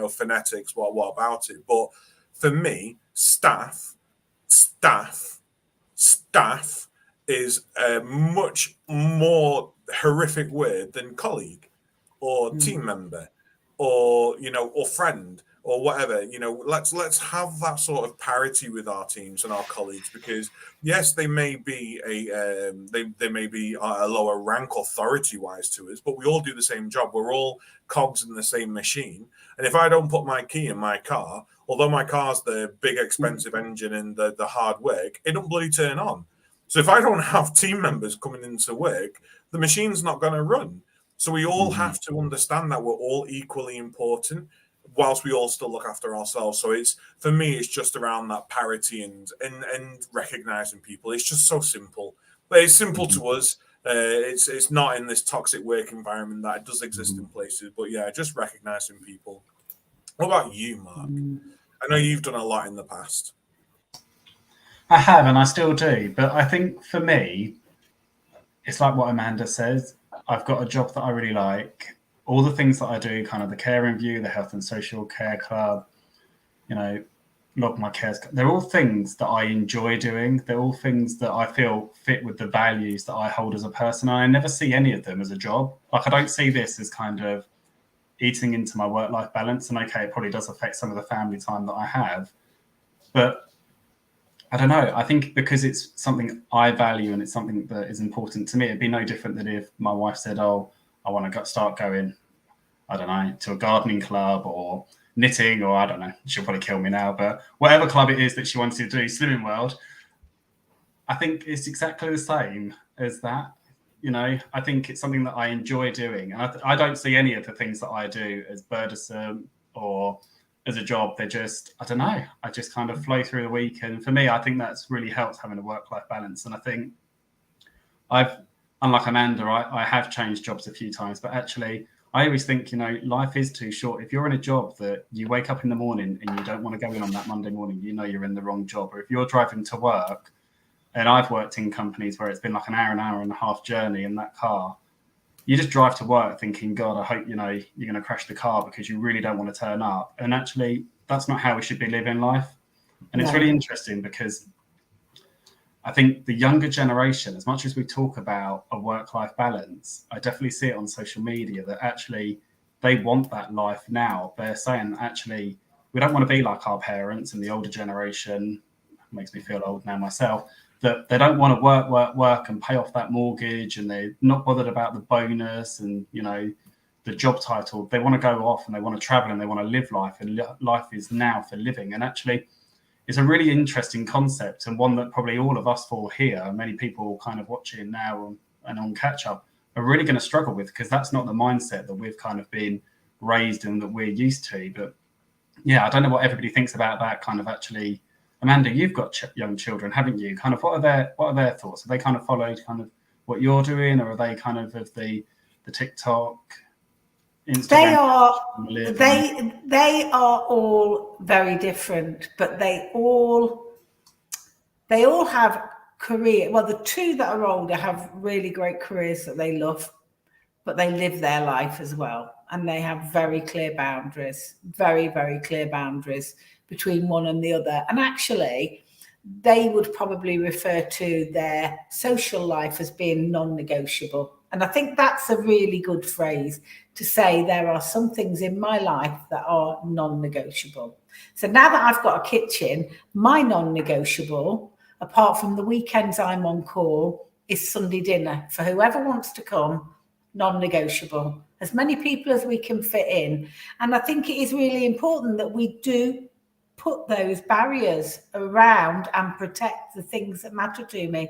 phonetics, what about it? But for me, staff is a much more horrific word than colleague or team member or friend or whatever. Let's have that sort of parity with our teams and our colleagues, because yes, they may be they may be a lower rank authority wise to us, but we all do the same job. We're all cogs in the same machine. And if I don't put my key in my car, although my car's the big expensive engine and the hard work, it don't bloody turn on. So if I don't have team members coming into work, the machine's not going to run. So we all have to understand that we're all equally important, whilst we all still look after ourselves. So for me, it's just around that parity and recognizing people. It's just so simple. But it's simple to us. It's not in this toxic work environment that it does exist in places. But yeah, just recognizing people. What about you, Mark? I know you've done a lot in the past. I have, and I still do. But I think for me, it's like what Amanda says. I've got a job that I really like. All the things that I do, kind of the care review, the health and social care club, log my cares. They're all things that I enjoy doing. They're all things that I feel fit with the values that I hold as a person. And I never see any of them as a job. Like, I don't see this as kind of eating into my work-life balance. And okay, it probably does affect some of the family time that I have. But I don't know. I think because it's something I value and it's something that is important to me, it'd be no different than if my wife said, "Oh, I want to start going, I don't know, to a gardening club or knitting," or I don't know, she'll probably kill me now, but whatever club it is that she wanted to do, Slimming World, I think it's exactly the same as that. I think it's something that I enjoy doing. And I don't see any of the things that I do as burdensome or as a job. They're just, I don't know, I just kind of flow through the week. And for me, I think that's really helped having a work-life balance. And I think unlike Amanda, I have changed jobs a few times, but actually I always think, life is too short. If you're in a job that you wake up in the morning and you don't want to go in on that Monday morning, you're in the wrong job. Or if you're driving to work And I've worked in companies where it's been like an hour and a half journey in that car. You just drive to work thinking, God, I hope, you're going to crash the car because you really don't want to turn up. And actually, that's not how we should be living life. And it's really interesting because I think the younger generation, as much as we talk about a work-life balance, I definitely see it on social media that actually they want that life now. They're saying, actually, we don't want to be like our parents and the older generation. Makes me feel old now myself. That they don't want to work and pay off that mortgage, and they're not bothered about the bonus and, the job title. They want to go off and they want to travel and they want to live life, and life is now for living. And actually, it's a really interesting concept, and one that probably all of us four here, many people kind of watching now and on catch up, are really going to struggle with, because that's not the mindset that we've kind of been raised and that we're used to. But yeah, I don't know what everybody thinks about that kind of actually. Amanda, you've got young children, haven't you? Kind of, what are their thoughts? Have they kind of followed kind of what you're doing, or are they kind of the TikTok, Instagram? They are all very different, but they all have career. Well, the two that are older have really great careers that they love, but they live their life as well, and they have very clear boundaries, very, very clear boundaries between one and the other. And actually, they would probably refer to their social life as being non-negotiable. And I think that's a really good phrase to say there are some things in my life that are non-negotiable. So now that I've got a kitchen, my non-negotiable, apart from the weekends I'm on call, is Sunday dinner for whoever wants to come. Non-negotiable. As many people as we can fit in. And I think it is really important that we do put those barriers around and protect the things that matter to me.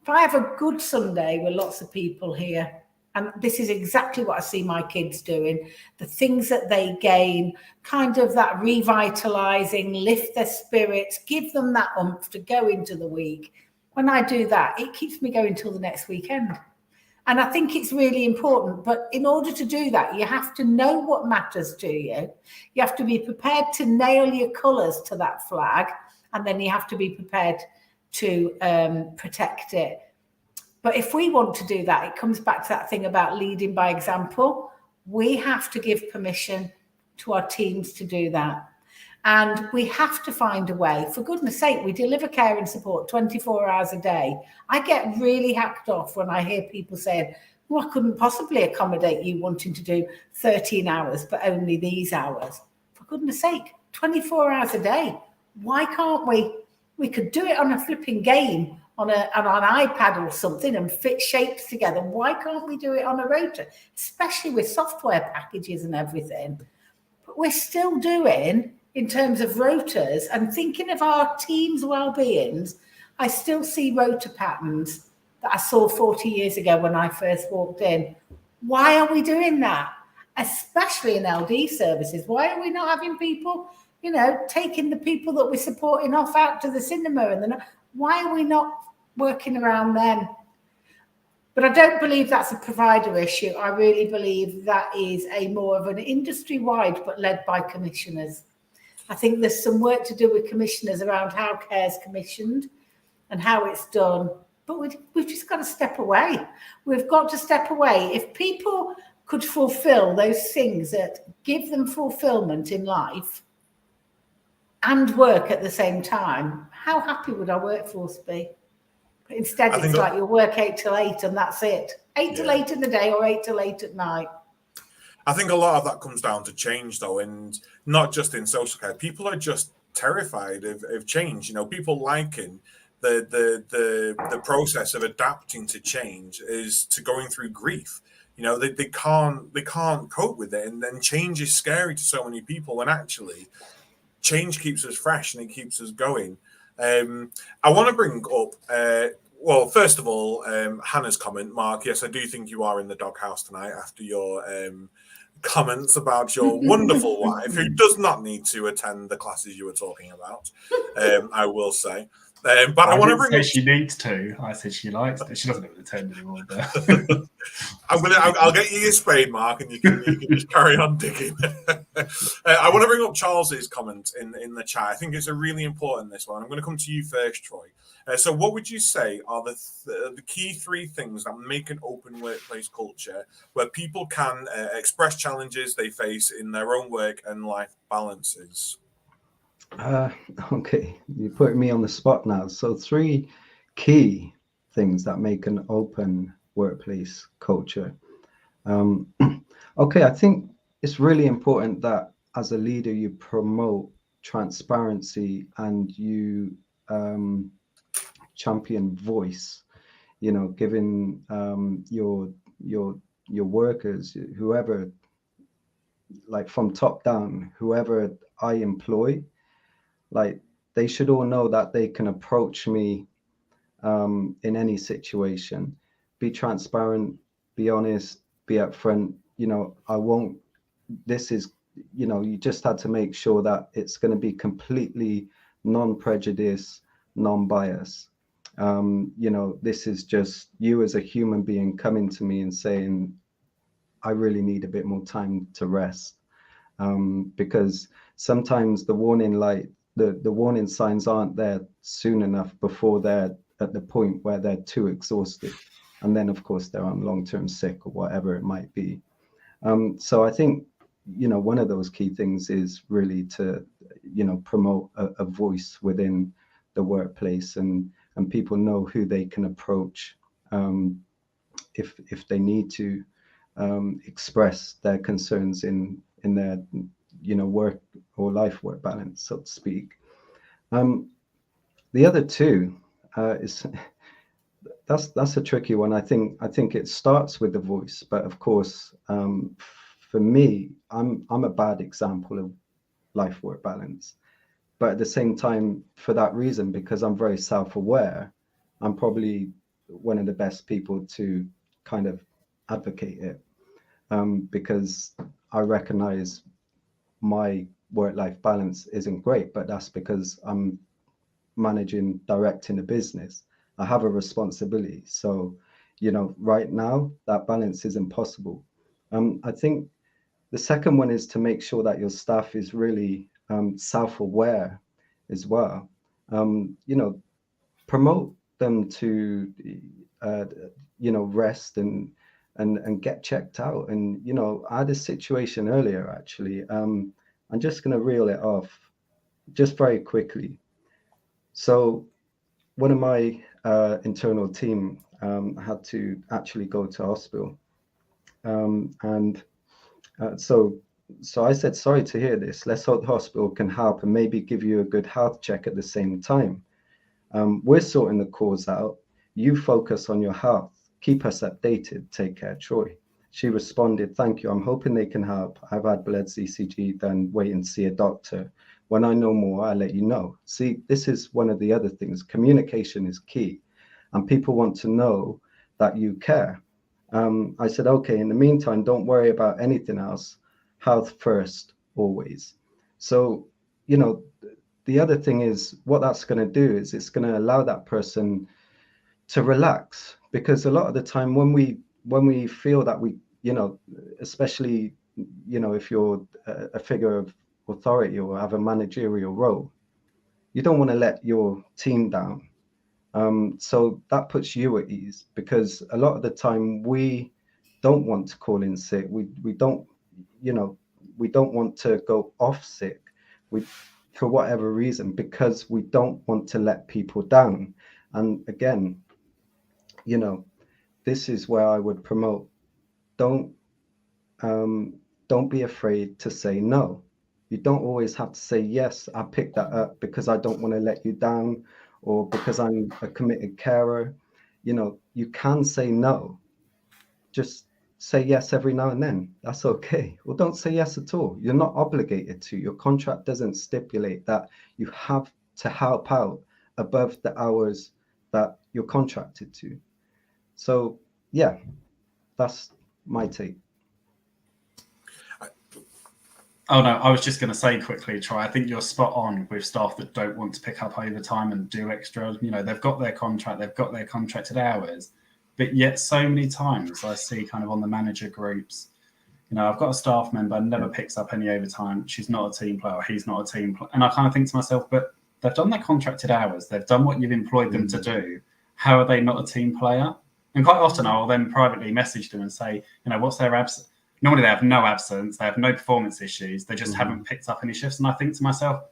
If I have a good Sunday with lots of people here, and this is exactly what I see my kids doing, the things that they gain, kind of that revitalizing, lift their spirits, give them that oomph to go into the week. When I do that, it keeps me going till the next weekend. And I think it's really important. But in order to do that, you have to know what matters to you. You have to be prepared to nail your colours to that flag. And then you have to be prepared to protect it. But if we want to do that, it comes back to that thing about leading by example. We have to give permission to our teams to do that. And we have to find a way. For goodness sake, we deliver care and support 24 hours a day. I get really hacked off when I hear people saying, well, I couldn't possibly accommodate you wanting to do 13 hours, but only these hours. For goodness sake, 24 hours a day. Why can't we? We could do it on a flipping game on an iPad or something and fit shapes together. Why can't we do it on a rota, especially with software packages and everything? But we're still doing, in terms of rotas and thinking of our team's well-beings, I still see rota patterns that I saw 40 years ago when I first walked in. Why are we doing that? Especially in LD services. Why are we not having people, taking the people that we're supporting off out to the cinema? Why are we not working around them? But I don't believe that's a provider issue. I really believe that is a more of an industry-wide, but led by commissioners. I think there's some work to do with commissioners around how care's commissioned and how it's done. But we've just got to step away. We've got to step away. If people could fulfill those things that give them fulfillment in life and work at the same time, how happy would our workforce be? But instead, it's like you'll work 8 till 8 and that's it. 8 till 8 in the day or 8 till 8 at night. I think a lot of that comes down to change, though, and not just in social care. People are just terrified of change. People liken the process of adapting to change is to going through grief. They can't cope with it, and then change is scary to so many people. And actually, change keeps us fresh and it keeps us going. I want to bring up. Well, first of all, Hannah's comment, Mark. Yes, I do think you are in the doghouse tonight after your comments about your wonderful wife, who does not need to attend the classes you were talking about. I will say, but I want to bring. Say she needs to. I said she likes it. She doesn't even attend anymore. But I'll get you your spade, Mark, and you can just carry on digging. I want to bring up Charles's comment in the chat. I think it's a really important this one. I'm going to come to you first, Troy. So, what would you say are the key three things that make an open workplace culture where people can express challenges they face in their own work and life balances? Okay, you put me on the spot now. So, three key things that make an open workplace culture. Okay, I think it's really important that as a leader you promote transparency and you champion voice. You know, giving your workers, whoever, like from top down, whoever I employ, like they should all know that they can approach me in any situation. Be transparent, be honest, be upfront. You know, I won't. This is, you know, you just had to make sure that it's going to be completely non-prejudice, non-bias. You know, this is just you as a human being coming to me and saying, I really need a bit more time to rest. Because sometimes the warning light, the warning signs aren't there soon enough before they're at the point where they're too exhausted. And then, of course, they're on long-term sick or whatever it might be. So I think, you know, one of those key things is really to, you know, promote a voice within the workplace, and people know who they can approach if they need to express their concerns in their, you know, work or life work balance, so to speak. The other two is that's a tricky one. I think it starts with the voice, but of course, for me, I'm a bad example of life work balance. But at the same time, for that reason, because I'm very self-aware, I'm probably one of the best people to kind of advocate it, because I recognize my work-life balance isn't great, but that's because I'm directing a business. I have a responsibility. So, you know, right now that balance is impossible. I think the second one is to make sure that your staff is really self-aware as well. You know, promote them to, you know, rest and get checked out. And, you know, I had a situation earlier, actually. I'm just going to reel it off just very quickly. So one of my internal team had to actually go to hospital. So I said, sorry to hear this. Let's hope the hospital can help and maybe give you a good health check at the same time. We're sorting the cause out. You focus on your health. Keep us updated. Take care, Troy. She responded, thank you. I'm hoping they can help. I've had bloods, ECG done, wait and see a doctor. When I know more, I'll let you know. See, this is one of the other things. Communication is key. And people want to know that you care. I said, okay, in the meantime, don't worry about anything else. Health first, always. So, you know, the other thing is what that's going to do is it's going to allow that person to relax, because a lot of the time when we feel that we, you know, especially, you know, if you're a figure of authority or have a managerial role, you don't want to let your team down. So that puts you at ease, because a lot of the time we don't want to call in sick. We don't, you know, we don't want to go off sick. For whatever reason, because we don't want to let people down. And again, you know, this is where I would promote, don't be afraid to say no. You don't always have to say, yes, I picked that up because I don't want to let you down, or because I'm a committed carer. You know, you can say no. Just say yes every now and then. That's okay. Or don't say yes at all. You're not obligated to. Your contract doesn't stipulate that you have to help out above the hours that you're contracted to. So yeah, that's my take. Oh no, I was just going to say quickly, Troy, I think you're spot on with staff that don't want to pick up overtime and do extra. You know, they've got their contract, they've got their contracted hours, but yet so many times I see kind of on the manager groups, I've got a staff member, never picks up any overtime. She's not a team player. He's not a team player. And I kind of think to myself, but they've done their contracted hours. They've done what you've employed them to do. How are they not a team player? And quite often I'll then privately message them and say, what's their absence? Normally they have no absence. They have no performance issues. They just haven't picked up any shifts. And I think to myself,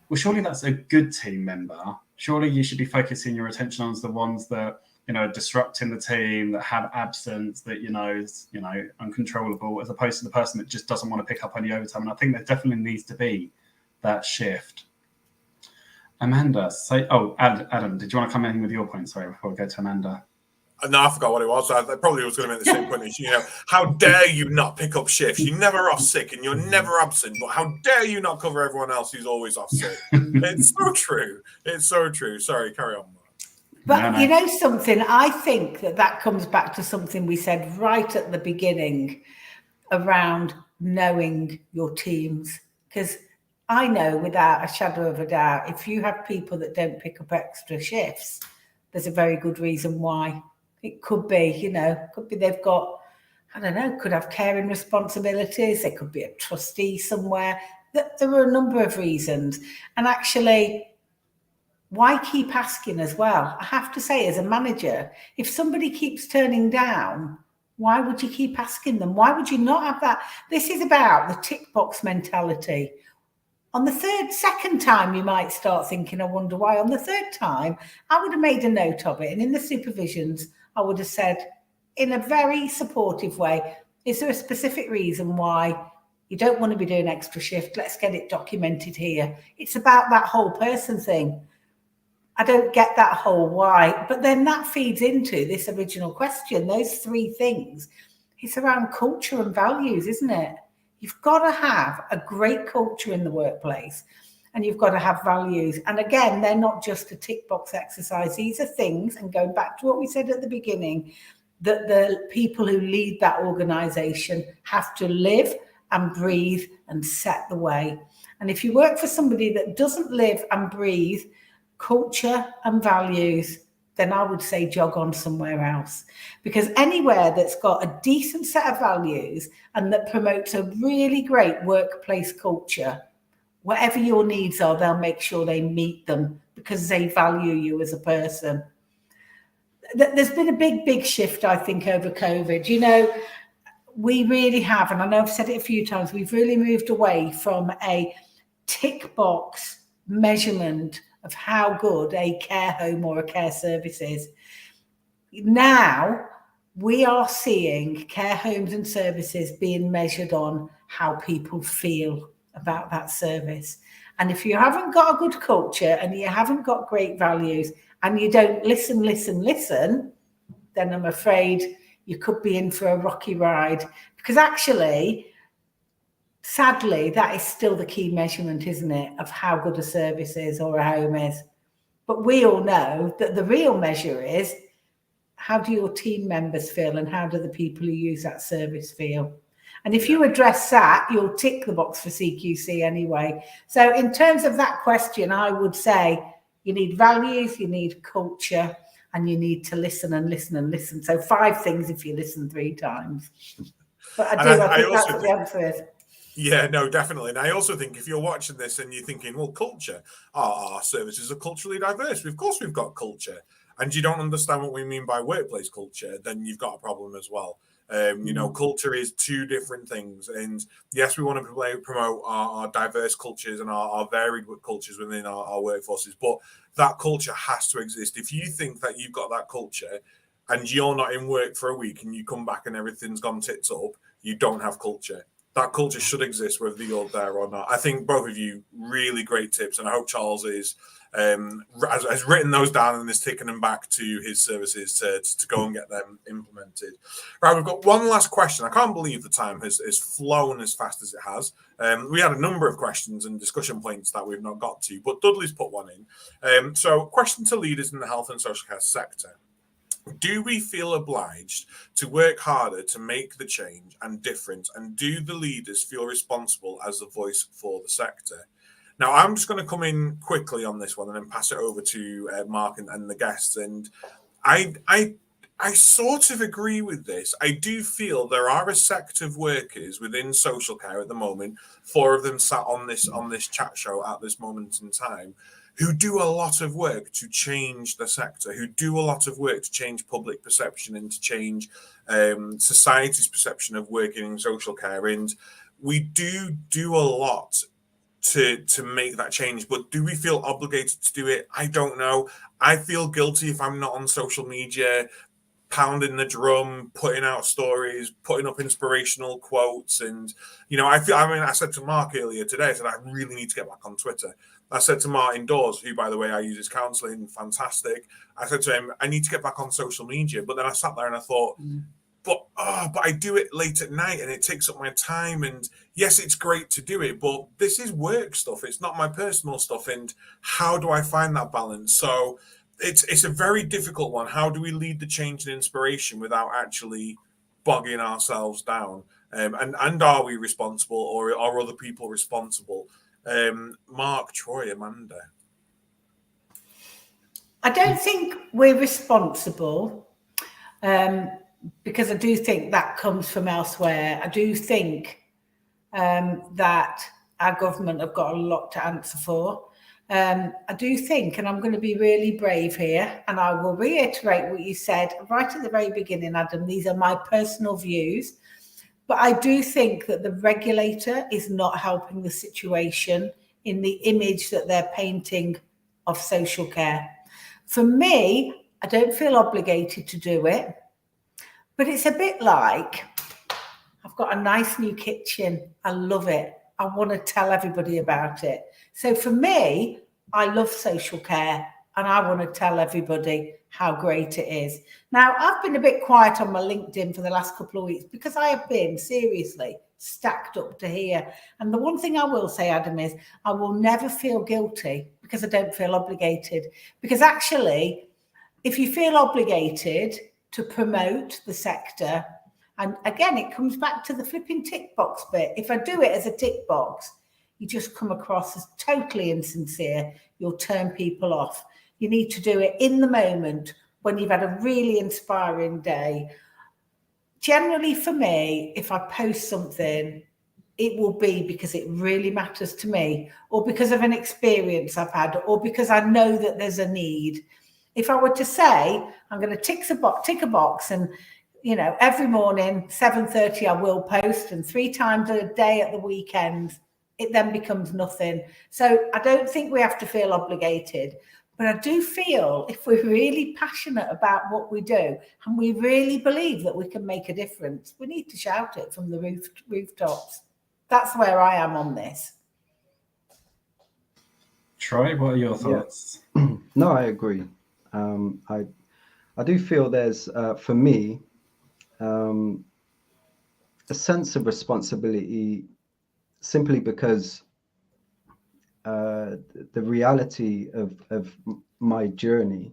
well, surely that's a good team member. Surely you should be focusing your attention on the ones that, are disrupting the team, that have absence, that, is, uncontrollable, as opposed to the person that just doesn't want to pick up any overtime. And I think there definitely needs to be that shift. Amanda, Adam, did you want to come in with your point? Sorry, before we go to Amanda. No, I forgot what it was. I probably was going to make the same point as you. How dare you not pick up shifts? You're never off sick and you're never absent. But how dare you not cover everyone else who's always off sick? It's so true. It's so true. Sorry, carry on. But you know something? I think that comes back to something we said right at the beginning around knowing your teams. Because I know without a shadow of a doubt, if you have people that don't pick up extra shifts, there's a very good reason why. It could be, could be they've got, I don't know, could have caring responsibilities. There could be a trustee somewhere. There are a number of reasons. And actually, why keep asking as well? I have to say, as a manager, if somebody keeps turning down, why would you keep asking them? Why would you not have that? This is about the tick box mentality. On the second time, you might start thinking, I wonder why. On the third time, I would have made a note of it. And in the supervisions, I would have said, in a very supportive way, is there a specific reason why you don't want to be doing extra shift? Let's get it documented here. It's about that whole person thing. I don't get that whole why. But then that feeds into this original question. Those three things. It's around culture and values, isn't it? You've got to have a great culture in the workplace and you've got to have values. And again, they're not just a tick box exercise. These are things, and going back to what we said at the beginning, that the people who lead that organization have to live and breathe and set the way. And if you work for somebody that doesn't live and breathe culture and values, then I would say jog on somewhere else. Because anywhere that's got a decent set of values and that promotes a really great workplace culture, whatever your needs are, they'll make sure they meet them because they value you as a person. There's been a big shift, I think, over COVID. We really have, and I know I've said it a few times, we've really moved away from a tick box measurement of how good a care home or a care service is. Now we are seeing care homes and services being measured on how people feel about that service. And if you haven't got a good culture and you haven't got great values and you don't listen, then I'm afraid you could be in for a rocky ride. Because actually, sadly, that is still the key measurement, isn't it, of how good a service is or a home is. But we all know that the real measure is, how do your team members feel and how do the people who use that service feel? And if you address that, you'll tick the box for CQC anyway. So in terms of that question, I would say you need values, you need culture, and you need to listen and listen and listen. So 5 things if you listen 3 times. But I think that's what the answer is. Yeah, no, definitely. And I also think if you're watching this and you're thinking, well, culture, our services are culturally diverse. Of course, we've got culture. And you don't understand what we mean by workplace culture, then you've got a problem as well. Culture is 2 different things. And yes, we want to promote our diverse cultures and our varied cultures within our workforces. But that culture has to exist. If you think that you've got that culture and you're not in work for a week and you come back and everything's gone tits up, you don't have culture. That culture should exist whether you're there or not. I think both of you really great tips, and I hope Charles has written those down and is taking them back to his services to go and get them implemented. Right, we've got one last question. I can't believe the time has flown as fast as it has. We had a number of questions and discussion points that we've not got to, but Dudley's put one in. So, question to leaders in the health and social care sector. Do we feel obliged to work harder to make the change and difference? And do the leaders feel responsible as the voice for the sector? Now, I'm just going to come in quickly on this one and then pass it over to Mark and the guests. And I I sort of agree with this. I do feel there are a sect of workers within social care at the moment, 4 of them sat on this chat show at this moment in time, who do a lot of work to change the sector, who do a lot of work to change public perception and to change society's perception of working in social care. And we do a lot to make that change, but do we feel obligated to do it? I don't know. I feel guilty if I'm not on social media pounding the drum, putting out stories, putting up inspirational quotes. And, I said to Mark earlier today, I said, I really need to get back on Twitter. I said to Martin Dawes, who, by the way, I use his counselling, fantastic. I said to him, I need to get back on social media. But then I sat there and I thought, but I do it late at night and it takes up my time. And yes, it's great to do it, but this is work stuff. It's not my personal stuff. And how do I find that balance? So it's a very difficult one. How do we lead the change and inspiration without actually bogging ourselves down? And are we responsible, or are other people responsible? Mark, Troy, Amanda. I don't think we're responsible, because I do think that comes from elsewhere. I do think that our government have got a lot to answer for. I do think, and I'm going to be really brave here, and I will reiterate what you said right at the very beginning, Adam. These are my personal views, but I do think that the regulator is not helping the situation in the image that they're painting of social care. For me, I don't feel obligated to do it, but it's a bit like, I've got a nice new kitchen. I love it. I want to tell everybody about it. So for me, I love social care and I want to tell everybody how great it is. Now, I've been a bit quiet on my LinkedIn for the last couple of weeks because I have been seriously stacked up to here. And the one thing I will say, Adam, is I will never feel guilty because I don't feel obligated. Because actually, if you feel obligated to promote the sector, and again, it comes back to the flipping tick box bit. If I do it as a tick box, you just come across as totally insincere. You'll turn people off. You need to do it in the moment when you've had a really inspiring day. Generally, for me, if I post something, it will be because it really matters to me, or because of an experience I've had, or because I know that there's a need. If I were to say, I'm going to tick a box and, every morning, 7:30, I will post, and 3 times a day at the weekend, it then becomes nothing. So I don't think we have to feel obligated, but I do feel if we're really passionate about what we do and we really believe that we can make a difference, we need to shout it from the rooftops. That's where I am on this. Troy, what are your thoughts? Yeah. No, I agree. I do feel there's, for me, a sense of responsibility simply because the reality of my journey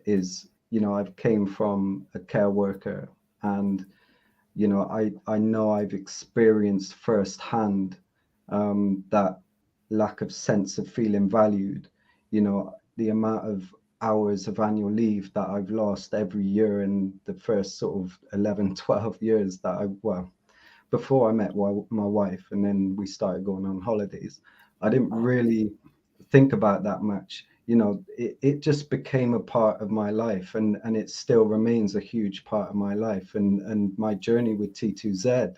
is, I've came from a care worker, and, I know I've experienced firsthand that lack of sense of feeling valued, the amount of hours of annual leave that I've lost every year in the first sort of 11, 12 years that before I met my wife, and then we started going on holidays. I didn't really think about that much. It just became a part of my life, and it still remains a huge part of my life. And my journey with T2Z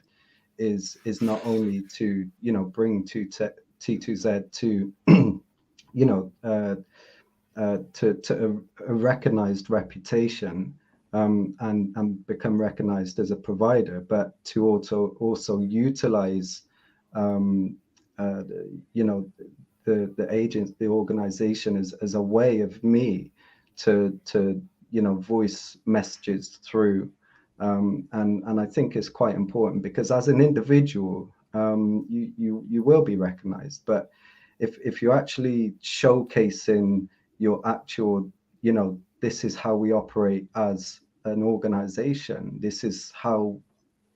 is not only to, bring T2Z to, to a recognized reputation, and become recognized as a provider, but to also utilize, the agents, the organization as a way of me to voice messages through, and I think it's quite important, because as an individual, you will be recognized, but if you're actually showcasing your actual, this is how we operate as an organization, this is how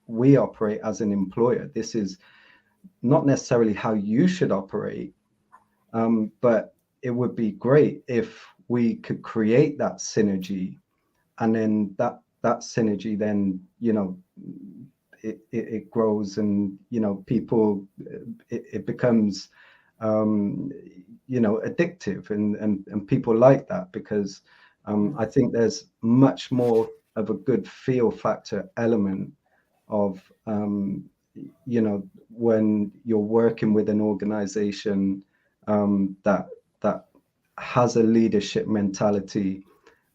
we operate as an employer, this is not necessarily how you should operate, but it would be great if we could create that synergy, and then that that synergy then, it grows, and people, it becomes addictive, and people like that, because I think there's much more of a good feel factor element of when you're working with an organization that has a leadership mentality,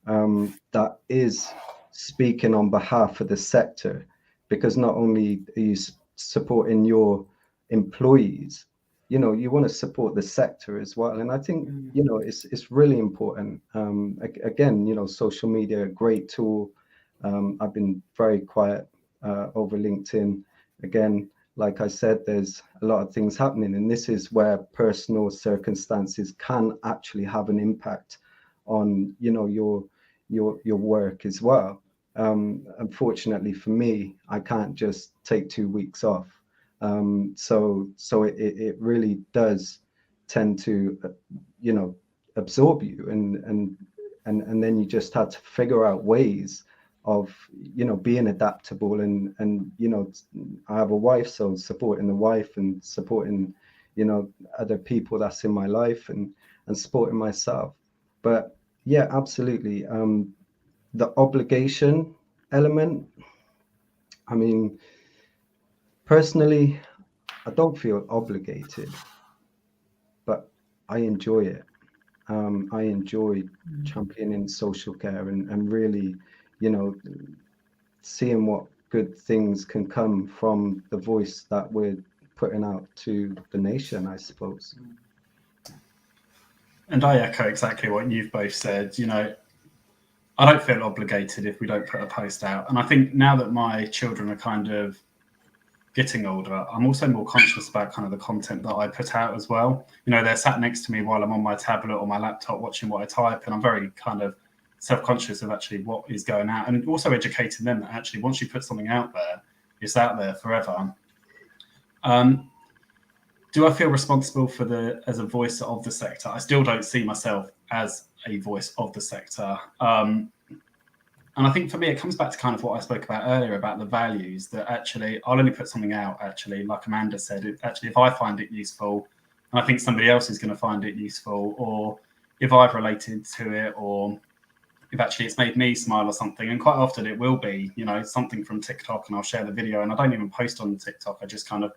that is speaking on behalf of the sector, because not only are you supporting your employees, you want to support the sector as well. And I think it's really important. Again, social media, a great tool. I've been very quiet over LinkedIn. Again, like I said, there's a lot of things happening, and this is where personal circumstances can actually have an impact on your work as well. Unfortunately for me, I can't just take 2 weeks off. So it really does tend to absorb you, and then you just had to figure out ways of being adaptable, and I have a wife, so supporting the wife and supporting other people that's in my life, and supporting myself. But yeah, absolutely. The obligation element, I mean, personally, I don't feel obligated, but I enjoy it. I enjoy championing social care, and really, seeing what good things can come from the voice that we're putting out to the nation, I suppose. And I echo exactly what you've both said. I don't feel obligated if we don't put a post out. And I think now that my children are kind of getting older, I'm also more conscious about kind of the content that I put out as well. They're sat next to me while I'm on my tablet or my laptop watching what I type, and I'm very kind of self-conscious of actually what is going out, and also educating them that actually once you put something out there, it's out there forever. Do I feel responsible as a voice of the sector? I still don't see myself as a voice of the sector. And I think for me, it comes back to kind of what I spoke about earlier about the values, that actually I'll only put something out, actually, like Amanda said, if I find it useful, and I think somebody else is going to find it useful, or if I've related to it, or if actually it's made me smile or something. And quite often it will be, something from TikTok, and I'll share the video, and I don't even post on TikTok. I just kind of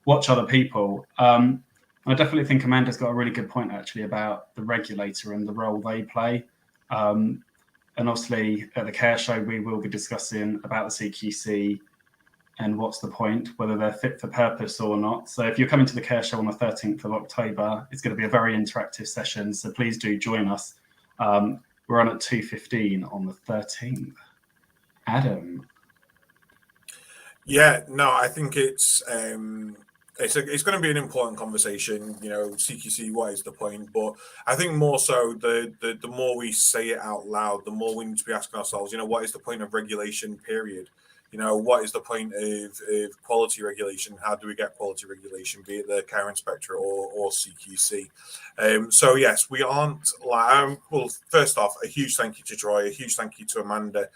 watch other people. I definitely think Amanda's got a really good point, actually, about the regulator and the role they play. And obviously at the Care Show, we will be discussing about the CQC and what's the point, whether they're fit for purpose or not. So if you're coming to the Care Show on the 13th of October, it's going to be a very interactive session. So please do join us. We're on at 2:15 on the 13th. Adam. Yeah, no, I think it's going to be an important conversation. CQC, what is the point? But I think more so the more we say it out loud, the more we need to be asking ourselves, what is the point of regulation, period? What is the point of quality regulation? How do we get quality regulation, be it the care inspector or CQC? So yes, we aren't well, first off, a huge thank you to Troy, a huge thank you to Amanda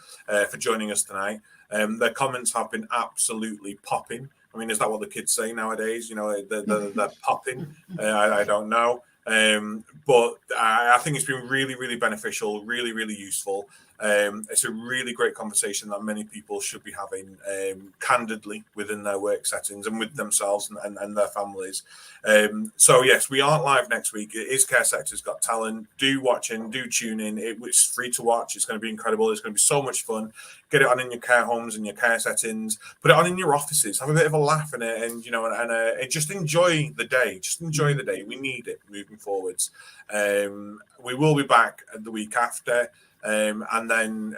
for joining us tonight. Their comments have been absolutely popping. I mean, is that what the kids say nowadays? They're popping. I don't know. But I think it's been really, really beneficial, really, really useful. It's a really great conversation that many people should be having candidly within their work settings and with themselves and their families. So yes, we aren't live next week. It is Care Sector's Got Talent. Do watch in, do tune in. It's free to watch. It's going to be incredible. It's going to be so much fun. Get it on in your care homes and your care settings. Put it on in your offices. Have a bit of a laugh in it, and just enjoy the day. Just enjoy the day. We need it moving forwards. We will be back the week after. And then,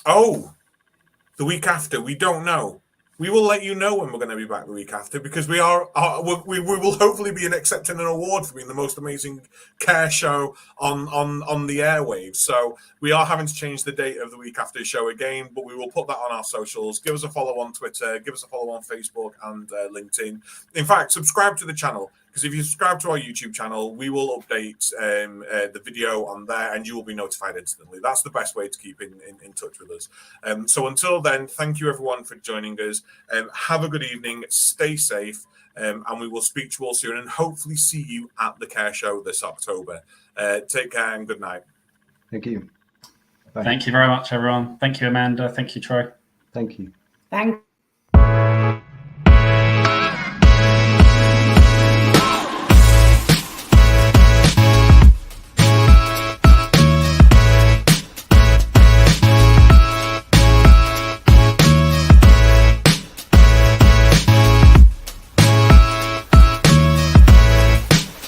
the week after, we don't know. We will let you know when we're going to be back the week after, because we will hopefully be accepting an award for being the most amazing care show on the airwaves. So we are having to change the date of the week after show again, but we will put that on our socials. Give us a follow on Twitter, give us a follow on Facebook and LinkedIn. In fact, subscribe to the channel. because if you subscribe to our YouTube channel, we will update the video on there, and you will be notified instantly. That's the best way to keep in touch with us. So until then, thank you everyone for joining us. Have a good evening. Stay safe. And we will speak to you all soon, and hopefully see you at the Care Show this October. Take care and good night. Thank you. Bye. Thank you very much, everyone. Thank you, Amanda. Thank you, Troy. Thank you. Thank